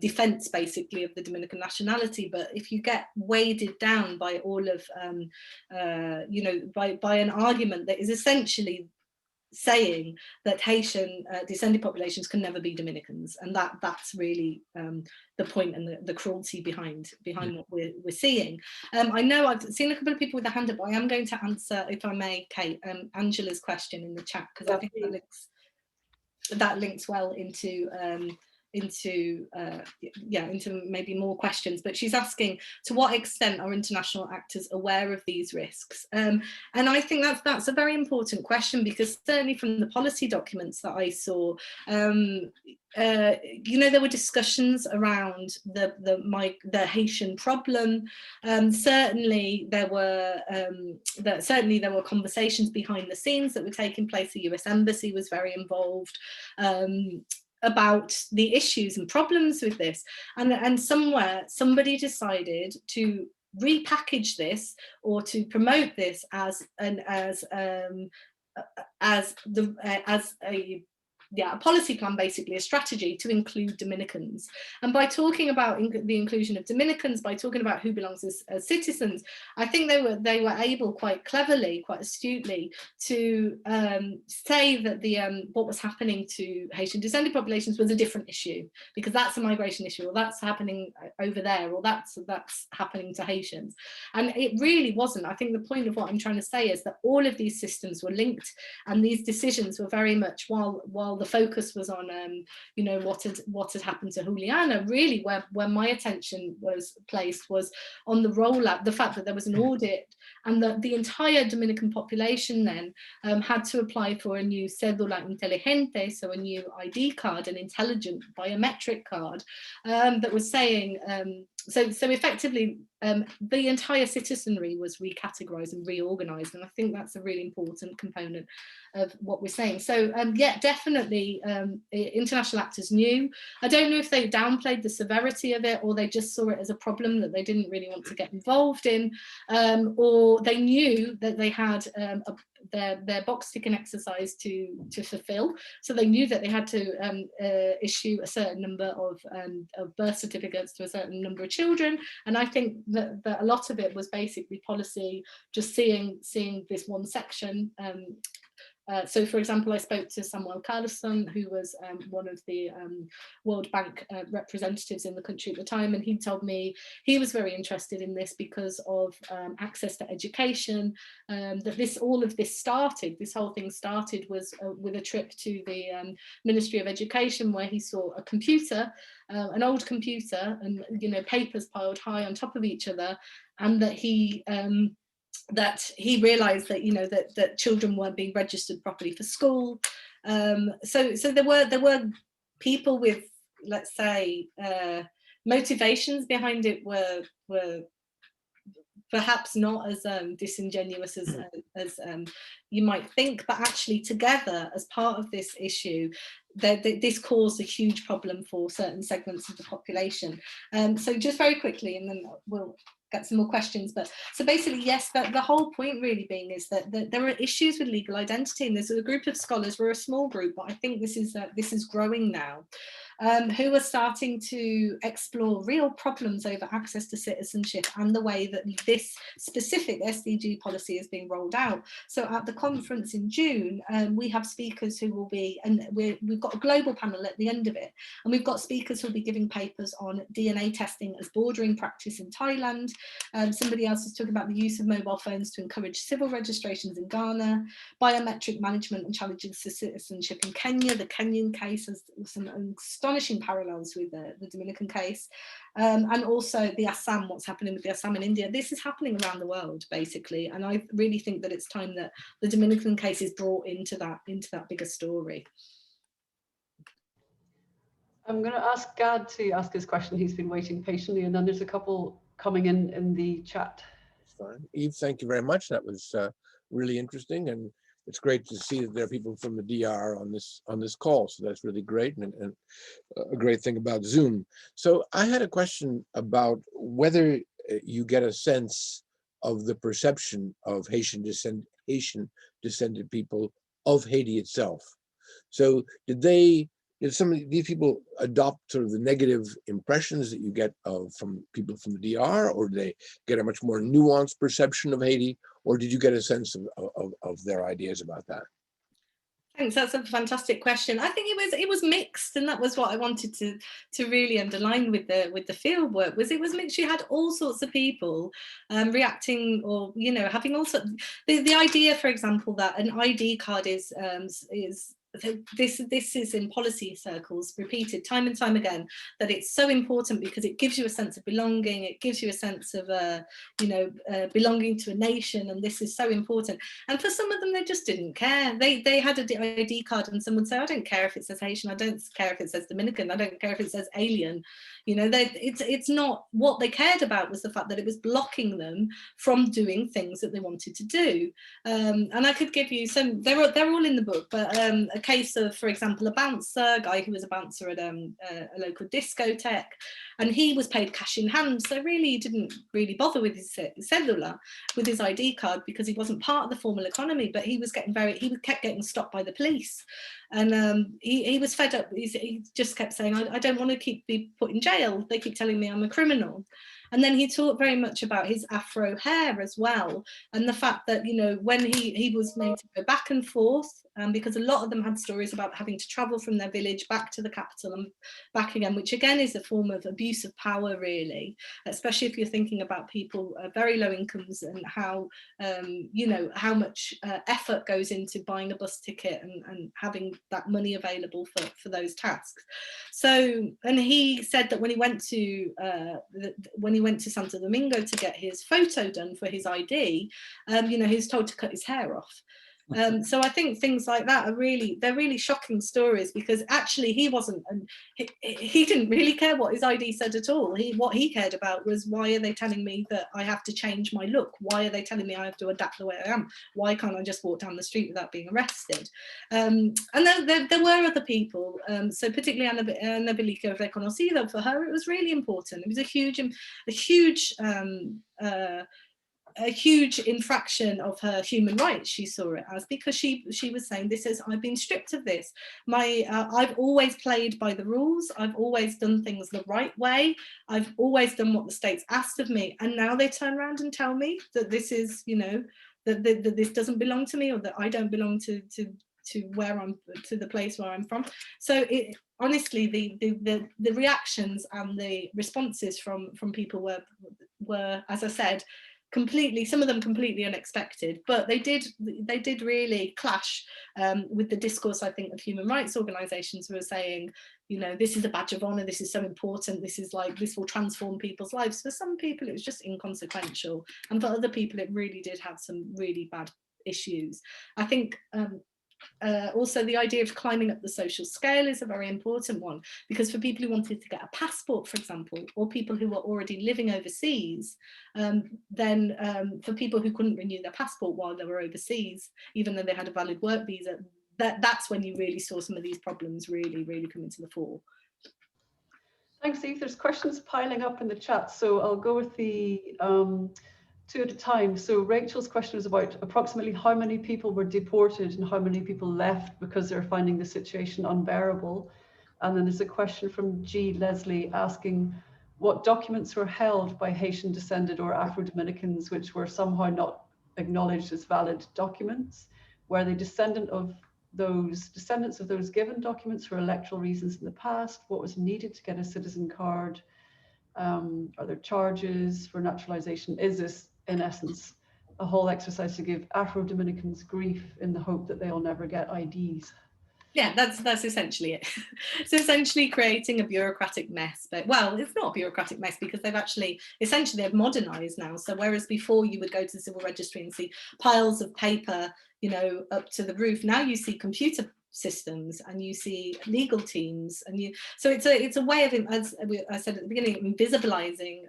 S2: defense basically of the Dominican nationality. But if you get weighted down by all of, you know, by an argument that is essentially saying that Haitian descended populations can never be Dominicans, and that's really the point and the cruelty behind what we're seeing. I know I've seen a couple of people with a hand up, but I am going to answer, if I may, Kate, Angela's question in the chat, because I think that links well into into maybe more questions, but she's asking, to what extent are international actors aware of these risks? And I think that's a very important question, because certainly from the policy documents that I saw, there were discussions around the Haitian problem. Certainly there were conversations behind the scenes that were taking place. The US Embassy was very involved about the issues and problems with this, and somewhere somebody decided to repackage this or to promote this as a policy plan, basically a strategy to include Dominicans. And by talking about the inclusion of Dominicans, by talking about who belongs as citizens, I think they were able quite cleverly, quite astutely, to say that what was happening to Haitian descended populations was a different issue, because that's a migration issue, or that's happening over there, or that's happening to Haitians. And it really wasn't. I think the point of what I'm trying to say is that all of these systems were linked, and these decisions were very much, while the focus was on what had happened to Juliana, really where my attention was placed was on the rollout, the fact that there was an audit, and that the entire Dominican population then had to apply for a new cédula inteligente, so a new ID card, an intelligent biometric card, that was saying, so effectively the entire citizenry was recategorized and reorganized, and I think that's a really important component of what we're saying. So yeah, definitely international actors knew. I don't know if they downplayed the severity of it, or they just saw it as a problem that they didn't really want to get involved in, or they knew that they had their box ticking exercise to fulfill. So they knew that they had to issue a certain number of birth certificates to a certain number of children. And I think that a lot of it was basically policy, just seeing this one section. So, for example, I spoke to Samuel Carlson, who was one of the World Bank representatives in the country at the time, and he told me he was very interested in this because of access to education. That this whole thing started was with a trip to the Ministry of Education, where he saw a computer, an old computer, and papers piled high on top of each other, and that he realized that that children weren't being registered properly for school. So there were people with, let's say, motivations behind it were perhaps not as disingenuous as you might think, but actually together as part of this issue, this caused a huge problem for certain segments of the population. So just very quickly, and then we'll get some more questions, but so basically, yes, the whole point really being is that there are issues with legal identity, and there's a group of scholars, we're a small group, but I think this is growing now, who are starting to explore real problems over access to citizenship and the way that this specific SDG policy is being rolled out. So at the conference in June, we have speakers who will be, and we've got a global panel at the end of it, and we've got speakers who will be giving papers on DNA testing as bordering practice in Thailand. Somebody else is talking about the use of mobile phones to encourage civil registrations in Ghana, biometric management and challenges to citizenship in Kenya. The Kenyan case has some astonishing parallels with the Dominican case, and also the Assam, what's happening with the Assam in India. This is happening around the world, basically, and I really think that it's time that the Dominican case is brought into that bigger story.
S1: I'm going to ask Gad to ask his question. He's been waiting patiently, and then there's a couple coming in the chat.
S4: Fine. Eve, thank you very much. That was really interesting, and it's great to see that there are people from the DR on this call. So that's really great, and a great thing about Zoom. So I had a question about whether you get a sense of the perception of Haitian descended people of Haiti itself. So did some of these people adopt sort of the negative impressions that you get from people from the DR, or did they get a much more nuanced perception of Haiti, or did you get a sense of their ideas about that?
S2: Thanks, that's a fantastic question. I think it was mixed, and that was what I wanted to really underline with the field work. It was mixed. You had all sorts of people reacting, or having all sorts. The idea, for example, that an ID card is this is in policy circles repeated time and time again, that it's so important because it gives you a sense of belonging, it gives you a sense of belonging to a nation, and this is so important. And for some of them, they just didn't care. They had an ID card, and someone would say, I don't care if it says Haitian, I don't care if it says Dominican, I don't care if it says alien. It's not what they cared about, was the fact that it was blocking them from doing things that they wanted to do. And I could give you some, they're all in the book, but a case of, for example, a guy who was a bouncer at a local discotheque, and he was paid cash in hand, so really he didn't really bother with his cedula, with his ID card, because he wasn't part of the formal economy, but he kept getting stopped by the police. And he was fed up. He just kept saying, I don't want to be put in jail. They keep telling me I'm a criminal. And then he talked very much about his afro hair as well, and the fact that, when he was made to go back and forth, because a lot of them had stories about having to travel from their village back to the capital and back again, which again is a form of abuse of power, really, especially if you're thinking about people very low incomes, and how how much effort goes into buying a bus ticket and having that money available for those tasks. So, and he said that when he went to Santo Domingo to get his photo done for his ID, he was told to cut his hair off. So I think things like that they're really shocking stories, because actually he didn't really care what his ID said at all. What he cared about was, why are they telling me that I have to change my look? Why are they telling me I have to adapt the way I am? Why can't I just walk down the street without being arrested? And there were other people, so particularly Ana Belico Reconocido, for her it was really important. It was a huge infraction of her human rights, she saw it as, because she was saying, I've been stripped of this. I've always played by the rules. I've always done things the right way. I've always done what the state's asked of me. And now they turn around and tell me that this is, that this doesn't belong to me, or that I don't belong to the place where I'm from. So honestly, the reactions and the responses from people were, as I said, some of them completely unexpected, but they did really clash with the discourse, I think, of human rights organisations who are saying, this is a badge of honour, this is so important, this will transform people's lives. For some people it was just inconsequential, and for other people it really did have some really bad issues. I think also the idea of climbing up the social scale is a very important one, because for people who wanted to get a passport, for example, or people who were already living overseas, then for people who couldn't renew their passport while they were overseas, even though they had a valid work visa, that's when you really saw some of these problems really, really come into the fore.
S1: Thanks, Eve. There's questions piling up in the chat, so I'll go with the two at a time. So Rachel's question is about approximately how many people were deported and how many people left because they're finding the situation unbearable. And then there's a question from G. Leslie asking what documents were held by Haitian descended or Afro-Dominicans which were somehow not acknowledged as valid documents. Were they descendants of those given documents for electoral reasons in the past? What was needed to get a citizen card? Are there charges for naturalization? Is this, in essence, a whole exercise to give Afro-Dominicans grief in the hope that they'll never get IDs?
S2: Yeah, that's essentially it. It's essentially creating a bureaucratic mess. But, well, it's not a bureaucratic mess, because they've modernized now. So whereas before you would go to the civil registry and see piles of paper, up to the roof, now you see computer systems and you see legal teams, and so it's a way of, as I said at the beginning, invisibilizing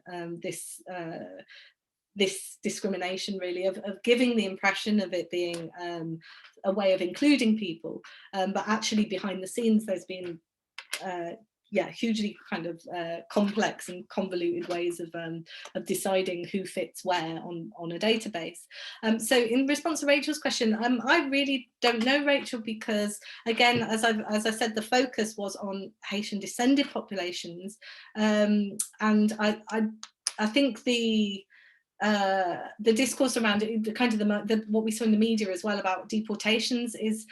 S2: this discrimination, really, of giving the impression of it being a way of including people, but actually behind the scenes there's been hugely kind of complex and convoluted ways of deciding who fits where on a database. So in response to Rachel's question, I really don't know, Rachel, because again, as I said, the focus was on Haitian descended populations, and I think the discourse around it, kind of what we saw in the media as well about deportations, is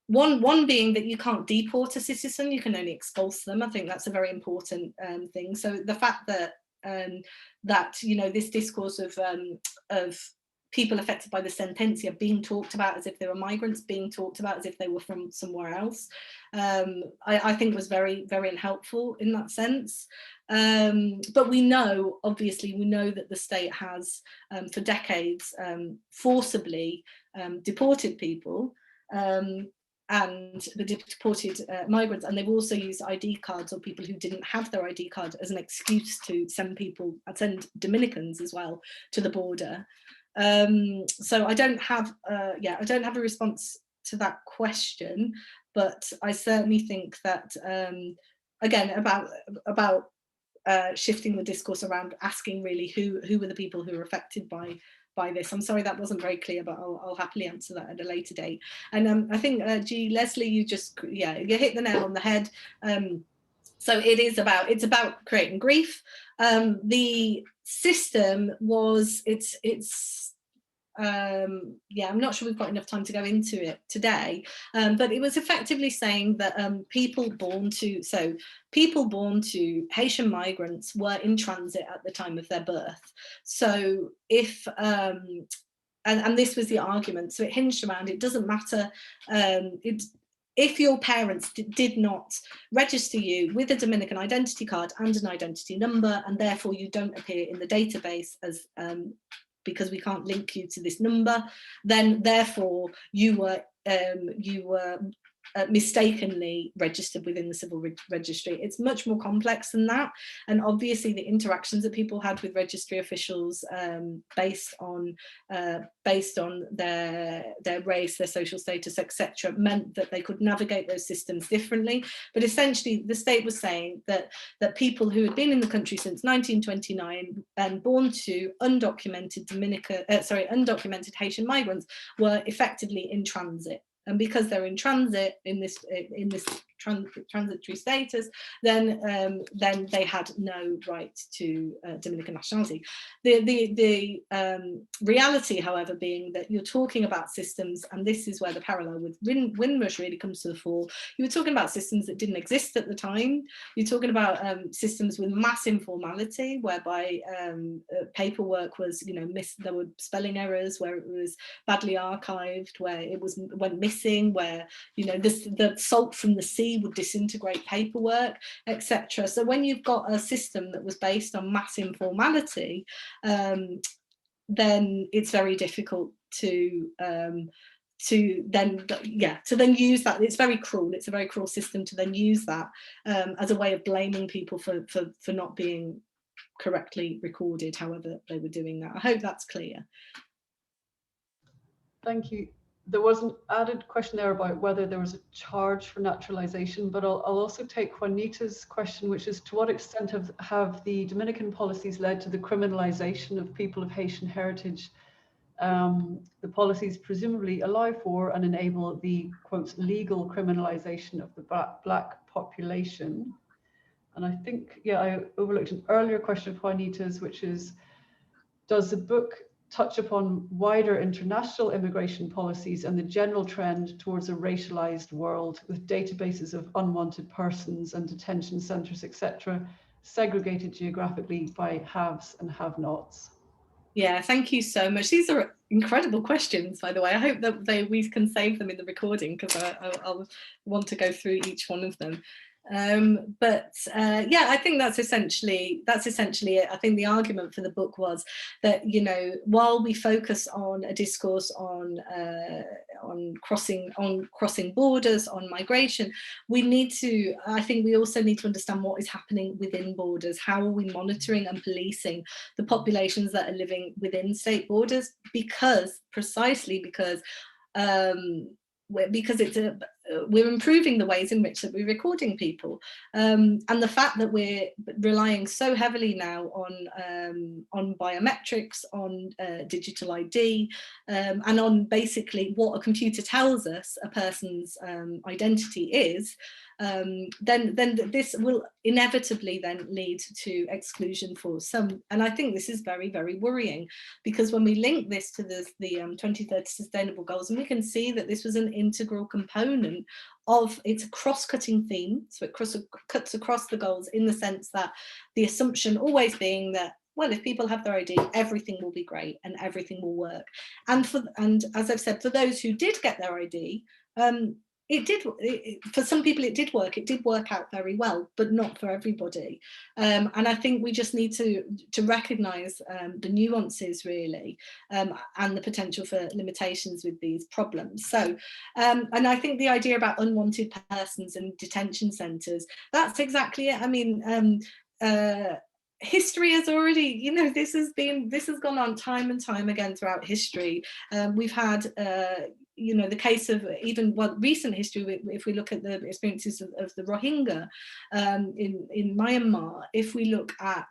S2: one being that you can't deport a citizen, you can only expulse them. I think that's a very important thing. So the fact that this discourse of people affected by the sentencia being talked about as if they were migrants, being talked about as if they were from somewhere else, I think was very, very unhelpful in that sense. But we know, obviously, we know that the state has for decades forcibly deported people, and the deported migrants, and they've also used ID cards or people who didn't have their ID card as an excuse to send send Dominicans as well to the border. So I don't have I don't have a response to that question, but I certainly think that again about shifting the discourse around, asking really who were the people who were affected by this. I'm sorry that wasn't very clear, but I'll happily answer that at a later date. And I think Leslie, you just you hit the nail on the head. So it's about creating grief. The system was I'm not sure we've got enough time to go into it today, but it was effectively saying that people born to Haitian migrants were in transit at the time of their birth. So if and this was the argument, so it hinged around, it doesn't matter if your parents did not register you with a Dominican identity card and an identity number, and therefore you don't appear in the database as because we can't link you to this number, then therefore you were mistakenly registered within the civil registry. It's much more complex than that, and obviously the interactions that people had with registry officials based on their race, their social status, etc., meant that they could navigate those systems differently. But essentially the state was saying that people who had been in the country since 1929 and born to undocumented undocumented Haitian migrants were effectively in transit. And because they're in transit in this transitory status, then they had no right to Dominican nationality. The reality, however, being that you're talking about systems, and this is where the parallel with Windrush really comes to the fore. You were talking about systems that didn't exist at the time. You're talking about systems with mass informality, whereby paperwork was, there were spelling errors, where it was badly archived, where it went missing, where the salt from the sea would disintegrate paperwork, etc. So when you've got a system that was based on mass informality, then it's very difficult to then use that. It's very cruel. It's a very cruel system to then use that as a way of blaming people for not being correctly recorded, however they were doing that. I hope that's clear. Thank you.
S1: There was an added question there about whether there was a charge for naturalization, but I'll also take Juanita's question, which is, to what extent have the Dominican policies led to the criminalization of people of Haitian heritage? The policies presumably allow for and enable the, quote, legal criminalization of the Black population. And I think, I overlooked an earlier question of Juanita's, which is, does the book touch upon wider international immigration policies and the general trend towards a racialized world with databases of unwanted persons and detention centers, etc., segregated geographically by haves and have-nots?
S2: Yeah, thank you so much. These are incredible questions, by the way. I hope that we can save them in the recording, because I'll want to go through each one of them. I think that's essentially it. I think the argument for the book was that, while we focus on a discourse on crossing borders, on migration, I think we also need to understand what is happening within borders. How are we monitoring and policing the populations that are living within state borders? Precisely because we're improving the ways in which that we're recording people, and the fact that we're relying so heavily now on biometrics, on digital ID, and on basically what a computer tells us a person's identity is, then this will inevitably then lead to exclusion for some. And I think this is very, very worrying, because when we link this to the 2030 Sustainable Goals, and we can see that this was an integral component of, it's a cross-cutting theme, so it cuts across the goals, in the sense that the assumption always being that well, if people have their ID, everything will be great and everything will work. And as I've said, for those who did get their ID, for some people it did work. It did work out very well, but not for everybody. And I think we just need to recognise the nuances really, and the potential for limitations with these problems. So, and I think the idea about unwanted persons and detention centres, that's exactly it. I mean, history has already, you know, this has gone on time and time again throughout history. We've had you know, the case of even recent history, if we look at the experiences of the Rohingya in Myanmar, if we look at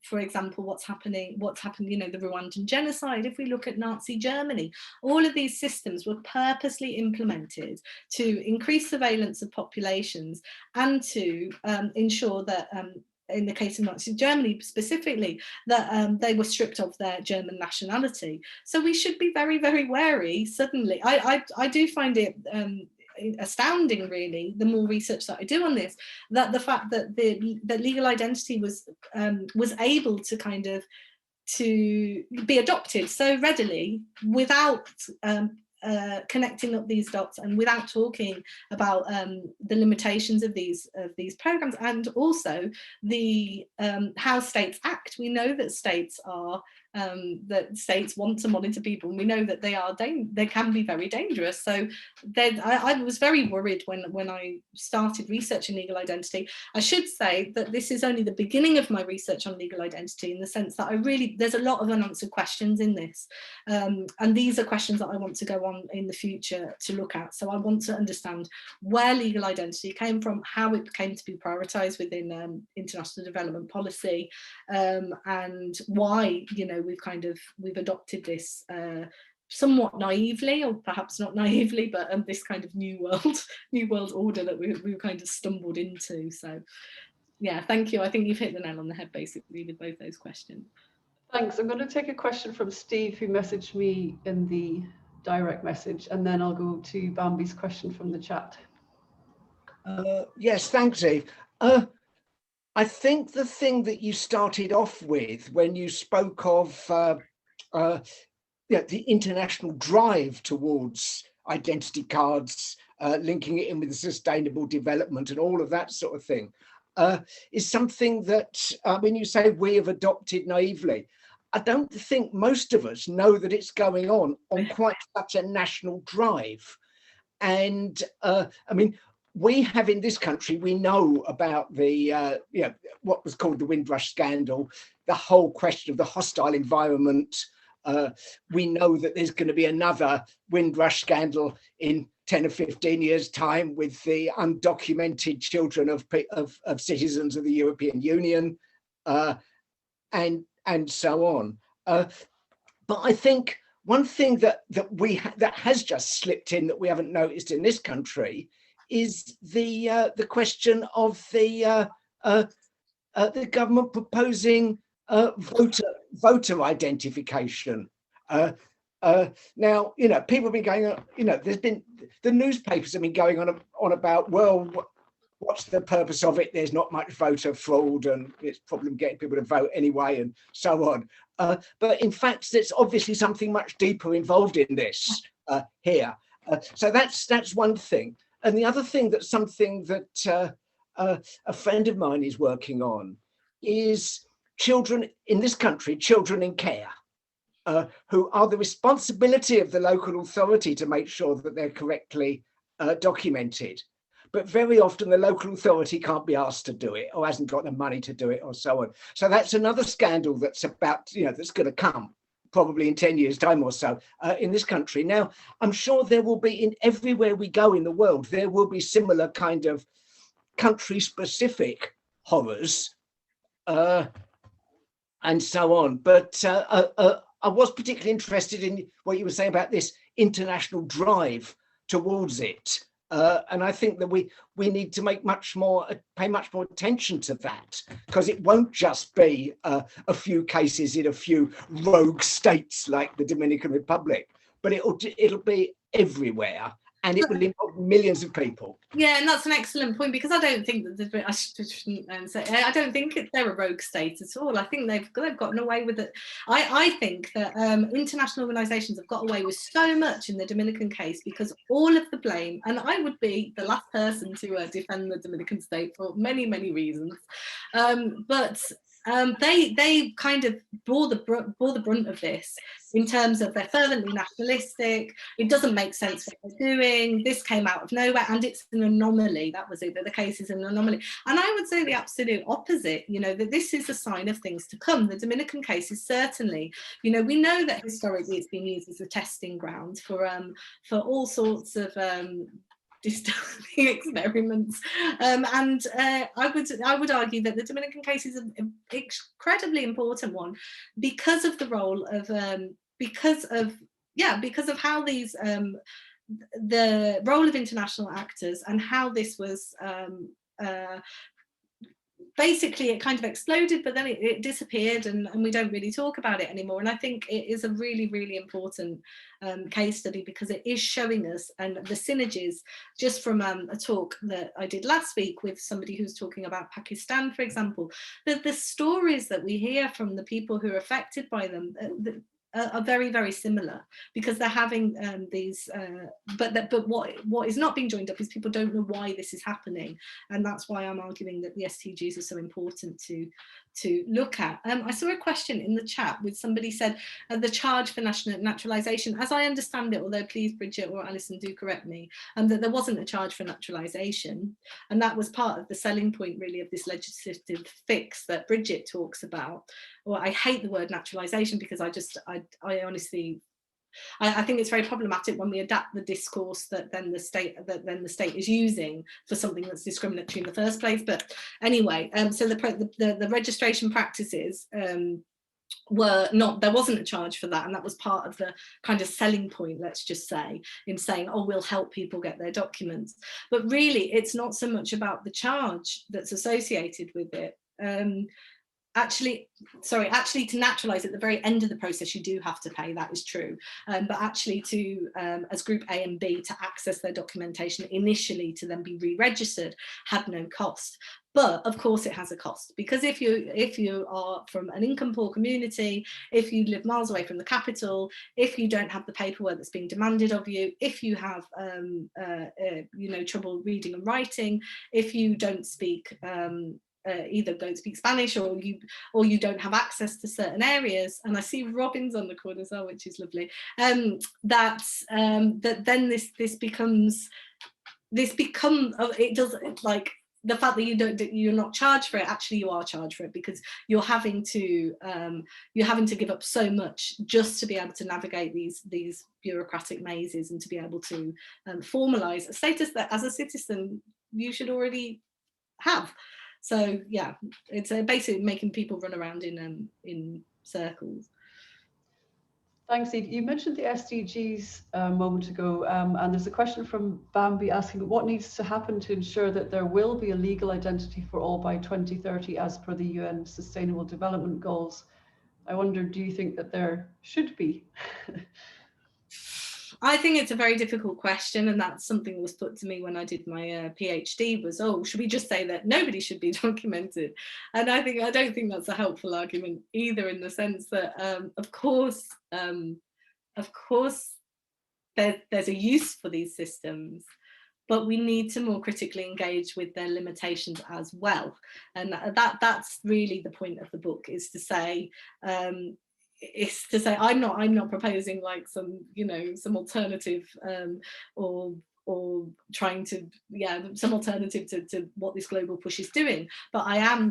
S2: for example, what's happened, you know, the Rwandan genocide, if we look at Nazi Germany, all of these systems were purposely implemented to increase surveillance of populations and to ensure that in the case of Nazi Germany specifically, that they were stripped of their German nationality. So we should be very, very wary. Suddenly, I do find it astounding, really, the more research that I do on this, that the fact that the legal identity was able to kind of to be adopted so readily without connecting up these dots and without talking about the limitations of these programs, and also the how states act. We know that states are want to monitor people, and we know that they can be very dangerous. So then I was very worried when I started researching legal identity. I should say that this is only the beginning of my research on legal identity, in the sense that there's a lot of unanswered questions in this, and these are questions that I want to go on in the future to look at. So I want to understand where legal identity came from, how it came to be prioritised within international development policy, and why, you know, we've adopted this somewhat naively, or perhaps not naively, but this kind of new world order that we kind of stumbled into. So yeah, thank you. I think you've hit the nail on the head basically with both those questions.
S1: Thanks. I'm going to take a question from Steve, who messaged me in the direct message, and then I'll go to Bambi's question from the chat.
S5: Yes, thanks, Eve. I think the thing that you started off with when you spoke of the international drive towards identity cards, linking it in with the sustainable development and all of that sort of thing, is something that, when you say we have adopted naively, I don't think most of us know that it's going on quite such a national drive. And I mean, we have in this country, we know about the, what was called the Windrush scandal, the whole question of the hostile environment. We know that there's going to be another Windrush scandal in 10 or 15 years' time with the undocumented children of citizens of the European Union, and so on. But I think one thing that has just slipped in that we haven't noticed in this country is the question of the government proposing voter identification. Now, you know, people have been going on, you know, the newspapers have been going on about, well, what's the purpose of it? There's not much voter fraud and it's a problem getting people to vote anyway, and so on. But in fact, there's obviously something much deeper involved in this here. So that's one thing. And the other thing, that's something that a friend of mine is working on, is children in this country, children in care, who are the responsibility of the local authority to make sure that they're correctly documented. But very often the local authority can't be asked to do it, or hasn't got the money to do it, or so on. So that's another scandal that's about, you know, that's going to come probably in 10 years' time or so in this country. Now, I'm sure there will be, in everywhere we go in the world, there will be similar kind of country-specific horrors and so on. But I was particularly interested in what you were saying about this international drive towards it. And I think that we need to pay much more attention to that, because it won't just be a few cases in a few rogue states like the Dominican Republic, but it'll be everywhere. and it will involve millions of people.
S2: Yeah, and that's an excellent point, because I don't think that I don't think they're a rogue state at all. I think they've gotten away with it. I think that international organisations have got away with so much in the Dominican case because all of the blame, and I would be the last person to defend the Dominican state for many, many reasons, but they kind of bore the brunt of this in terms of they're fervently nationalistic. It doesn't make sense what they're doing. This came out of nowhere, and it's an anomaly. That was it. That the case is an anomaly. And I would say the absolute opposite. You know, that this is a sign of things to come. The Dominican case is certainly. You know, we know that historically it's been used as a testing ground for all sorts of disturbing experiments, and I would argue that the Dominican case is an incredibly important one because of the role of because of how these the role of international actors and how this was basically it kind of exploded, but then it disappeared, and we don't really talk about it anymore. And I think it is a really, really important case study because it is showing us, and the synergies just from a talk that I did last week with somebody who's talking about Pakistan, for example, that the stories that we hear from the people who are affected by them are very, very similar, because they're having these but what is not being joined up is people don't know why this is happening, and that's why I'm arguing that the SDGs are so important to look at. I saw a question in the chat with somebody said the charge for naturalisation, as I understand it, although please Bridget or Alison do correct me, that there wasn't a charge for naturalisation, and that was part of the selling point really of this legislative fix that Bridget talks about. Well, I hate the word naturalisation because I honestly I think it's very problematic when we adapt the discourse that then the state is using for something that's discriminatory in the first place. But anyway, so the registration practices were not, there wasn't a charge for that, and that was part of the kind of selling point, let's just say, in saying, oh, we'll help people get their documents. But really, it's not so much about the charge that's associated with it. Actually, to naturalise at the very end of the process, you do have to pay, that is true. But actually to, as Group A and B, to access their documentation initially to then be re-registered had no cost. But of course it has a cost, because if you are from an income poor community, if you live miles away from the capital, if you don't have the paperwork that's being demanded of you, if you have trouble reading and writing, if you don't speak either don't speak Spanish or you don't have access to certain areas, and I see Robin's on the corner as well, which is lovely, that then this becomes it does, like, the fact that you're not charged for it, actually you are charged for it, because you're having to give up so much just to be able to navigate these bureaucratic mazes and to be able to formalize a status that as a citizen you should already have. So yeah, it's basically making people run around in circles.
S1: Thanks, Eve. You mentioned the SDGs a moment ago, and there's a question from Bambi asking what needs to happen to ensure that there will be a legal identity for all by 2030 as per the UN Sustainable Development Goals. I wonder, do you think that there should be?
S2: I think it's a very difficult question, and that's something that was put to me when I did my PhD was, oh, should we just say that nobody should be documented? And I don't think that's a helpful argument either, in the sense that of course there's a use for these systems, but we need to more critically engage with their limitations as well. And that's really the point of the book, is to say I'm not proposing like some alternative or trying to some alternative to what this global push is doing, but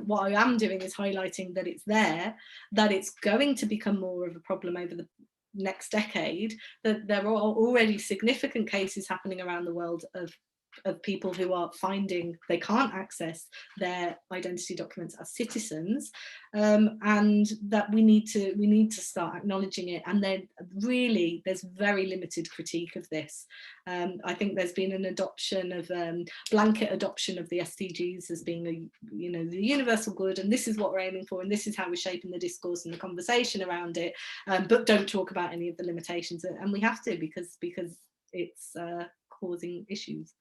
S2: what I am doing is highlighting that it's there, that it's going to become more of a problem over the next decade, that there are already significant cases happening around the world of people who are finding they can't access their identity documents as citizens, and that we need to start acknowledging it. And then really there's very limited critique of this. I think there's been an adoption of blanket adoption of the SDGs as being the universal good, and this is what we're aiming for, and this is how we're shaping the discourse and the conversation around it, but don't talk about any of the limitations. And we have to, because it's causing issues.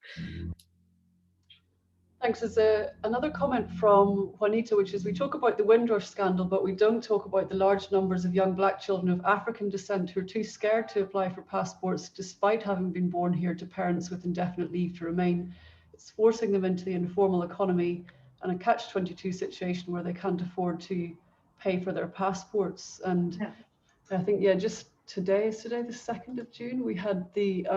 S1: Thanks. There's another comment from Juanita, which is, we talk about the Windrush scandal, but we don't talk about the large numbers of young Black children of African descent who are too scared to apply for passports despite having been born here to parents with indefinite leave to remain. It's forcing them into the informal economy and a catch-22 situation where they can't afford to pay for their passports. And
S2: Yeah.
S1: I think, yeah, just today, the 2nd of June, we had the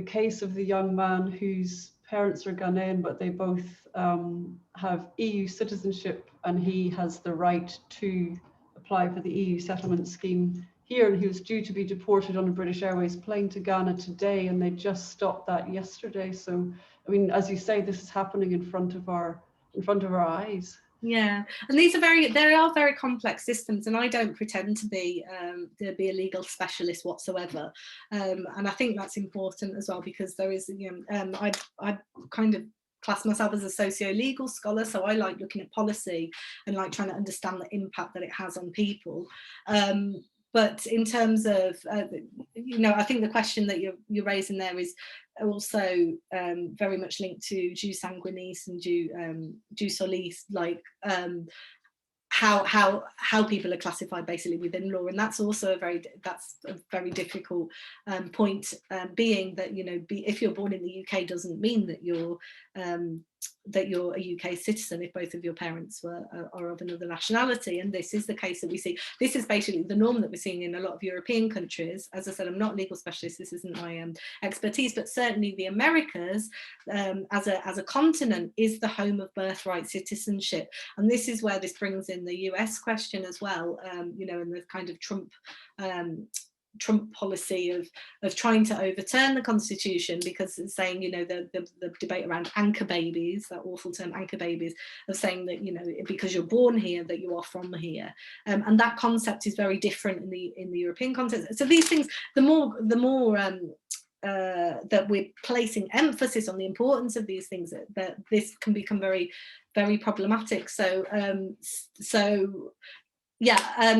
S1: case of the young man whose parents are Ghanaian, but they both have EU citizenship, and he has the right to apply for the EU settlement scheme here, and he was due to be deported on a British Airways plane to Ghana today, and they just stopped that yesterday. So, I mean, as you say, this is happening in front of our eyes.
S2: Yeah, and they are very complex systems, and I don't pretend to be a legal specialist whatsoever, and I think that's important as well, because there is, I kind of class myself as a socio-legal scholar, so I like looking at policy and like trying to understand the impact that it has on people. But in terms of, I think the question that you're raising there is also very much linked to jus sanguinis and jus solis, like how people are classified basically within law, and that's also a very difficult point, being that if you're born in the UK doesn't mean that you're a UK citizen if both of your parents are of another nationality. And this is the case that we see. This is basically the norm that we're seeing in a lot of European countries. As I said, I'm not a legal specialist, this isn't my expertise, but certainly the Americas as a continent is the home of birthright citizenship. And this is where this brings in the US question as well, and the kind of Trump policy of trying to overturn the Constitution, because it's saying, the debate around anchor babies, that awful term anchor babies, of saying that, because you're born here, that you are from here. And that concept is very different in the European context. So these things, the more that we're placing emphasis on the importance of these things, that this can become very, very problematic. So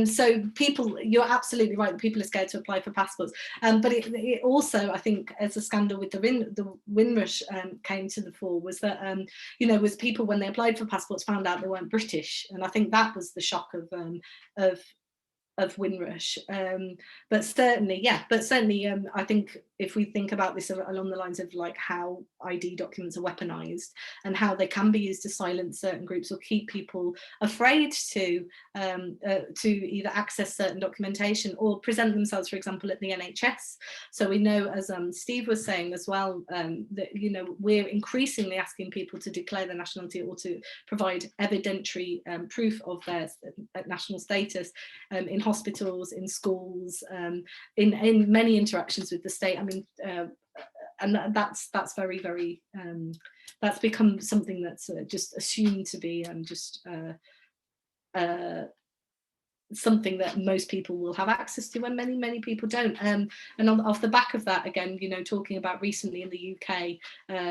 S2: so people, you're absolutely right, people are scared to apply for passports, but it also, I think, as a scandal with the Windrush came to the fore, was that was people, when they applied for passports, found out they weren't British, and I think that was the shock of Windrush. But certainly I think if we think about this along the lines of like how ID documents are weaponized and how they can be used to silence certain groups or keep people afraid to either access certain documentation or present themselves, for example, at the NHS. So we know, as Steve was saying as well, that we're increasingly asking people to declare their nationality or to provide evidentiary proof of their national status in hospitals, in schools, in many interactions with the state. I mean, and that's very, very, that's become something that's just assumed to be something that most people will have access to, and many people don't. And off the back of that, again, talking about recently in the UK,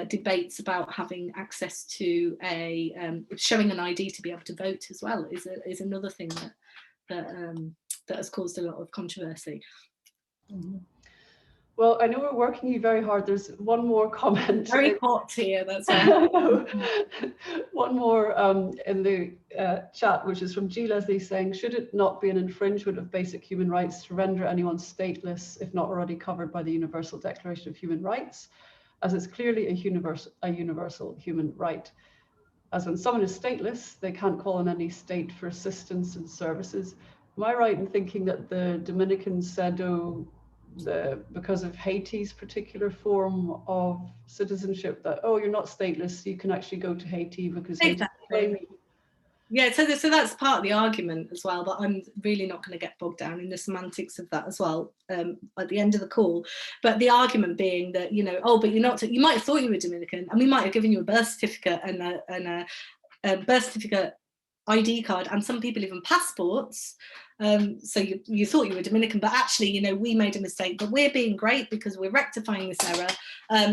S2: debates about having access to showing an ID to be able to vote as well is another thing that has caused a lot of controversy.
S1: Mm-hmm. Well, I know we're working you very hard. There's one more comment.
S2: Very hot here, that's right.
S1: One more in the chat, which is from G. Leslie, saying, should it not be an infringement of basic human rights to render anyone stateless if not already covered by the Universal Declaration of Human Rights, as it's clearly a universal human right? As when someone is stateless, they can't call on any state for assistance and services. Am I right in thinking that the Dominicans said, because of Haiti's particular form of citizenship, that, you're not stateless, you can actually go to Haiti because
S2: exactly. Yeah, so that's part of the argument as well, but I'm really not going to get bogged down in the semantics of that as well at the end of the call. But the argument being that, but you're not, you might have thought you were Dominican, and we might have given you a birth certificate and a birth certificate, ID card, and some people even passports. So you thought you were Dominican, but actually, we made a mistake, but we're being great because we're rectifying this error.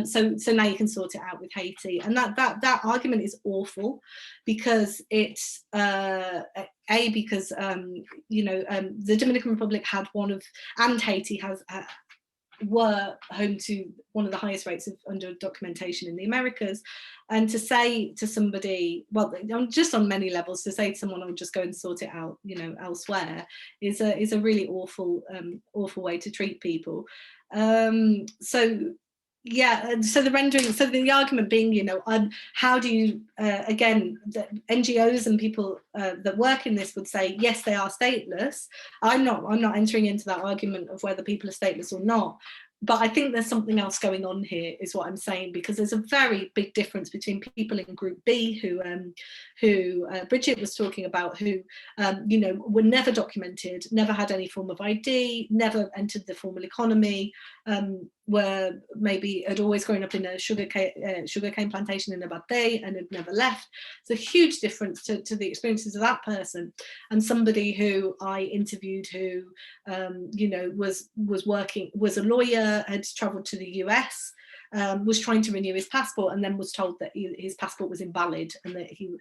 S2: So now you can sort it out with Haiti. And that argument is awful, because it's because the Dominican Republic had and Haiti were home to one of the highest rates of under-documentation in the Americas. And to say to somebody, well, just on many levels, to say to someone, "I'll just go and sort it out, you know, elsewhere," is a really awful way to treat people. So yeah, so the rendering, so the argument being, you know, how do you, again, the NGOs and people that work in this would say, yes, they are stateless. I'm not entering into that argument of whether people are stateless or not. But I think there's something else going on here, is what I'm saying, because there's a very big difference between people in Group B who Bridget was talking about, who you know, were never documented, never had any form of ID, never entered the formal economy, were maybe had always grown up in a sugarcane plantation in Abate and had never left. It's a huge difference to the experiences of that person, and somebody who I interviewed who you know, was a lawyer, had travelled to the US, was trying to renew his passport, and then was told that his passport was invalid, and that he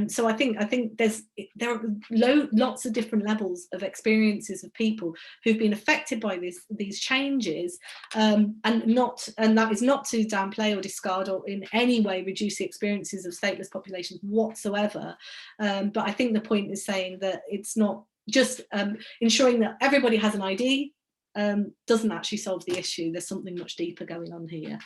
S2: so I think there are lots of different levels of experiences of people who've been affected by these changes, and that is not to downplay or discard or in any way reduce the experiences of stateless populations whatsoever, but I think the point is saying that it's not just ensuring that everybody has an ID doesn't actually solve the issue. There's something much deeper going on here.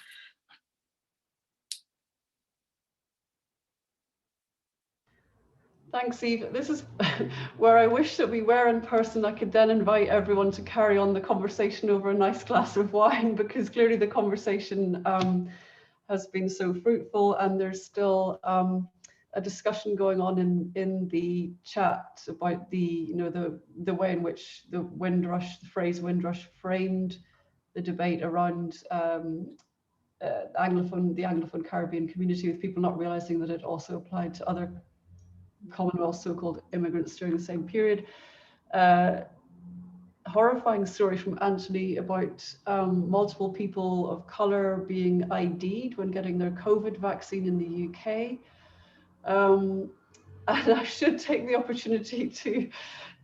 S1: Thanks, Eve. This is where I wish that we were in person. I could then invite everyone to carry on the conversation over a nice glass of wine, because clearly the conversation has been so fruitful, and there's still a discussion going on in the chat about the way in which the phrase Windrush framed the debate around the Anglophone Caribbean community, with people not realizing that it also applied to other Commonwealth so-called immigrants during the same period. Horrifying story from Anthony about multiple people of colour being ID'd when getting their COVID vaccine in the UK. And I should take the opportunity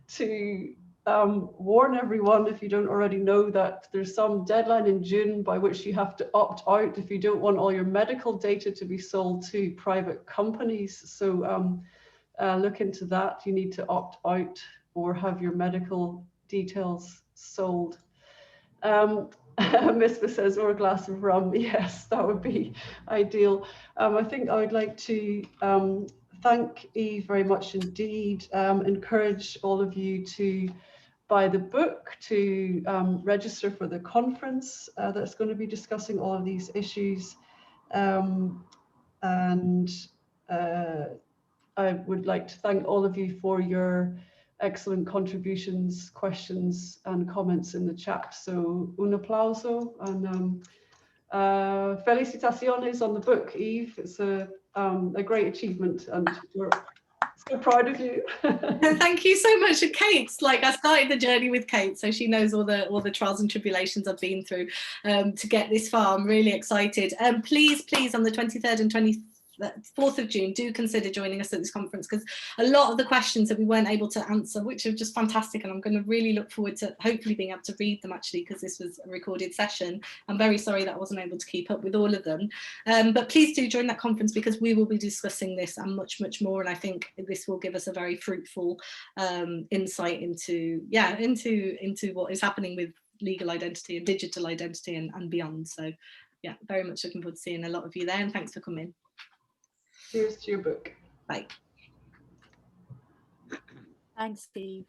S1: to warn everyone, if you don't already know, that there's some deadline in June by which you have to opt out if you don't want all your medical data to be sold to private companies. So look into that. You need to opt out or have your medical details sold. Misbah says, or a glass of rum. Yes, that would be ideal. I think I would like to thank Eve very much indeed. Encourage all of you to buy the book, to register for the conference that's going to be discussing all of these issues. I would like to thank all of you for your excellent contributions, questions, and comments in the chat. So un aplauso and felicitaciones on the book, Eve. It's a great achievement, and we're so proud of you.
S2: Thank you so much. And Kate's, like, I started the journey with Kate, so she knows all the trials and tribulations I've been through to get this far. I'm really excited. Please on the 23rd and 4th of June, do consider joining us at this conference, because a lot of the questions that we weren't able to answer, which are just fantastic, and I'm going to really look forward to hopefully being able to read them, actually, because this was a recorded session. I'm very sorry that I wasn't able to keep up with all of them, but please do join that conference, because we will be discussing this and much more, and I think this will give us a very fruitful insight into what is happening with legal identity and digital identity and beyond. So yeah, very much looking forward to seeing a lot of you there, and thanks for coming.
S1: Cheers to your book.
S2: Bye.
S6: Thanks, Steve.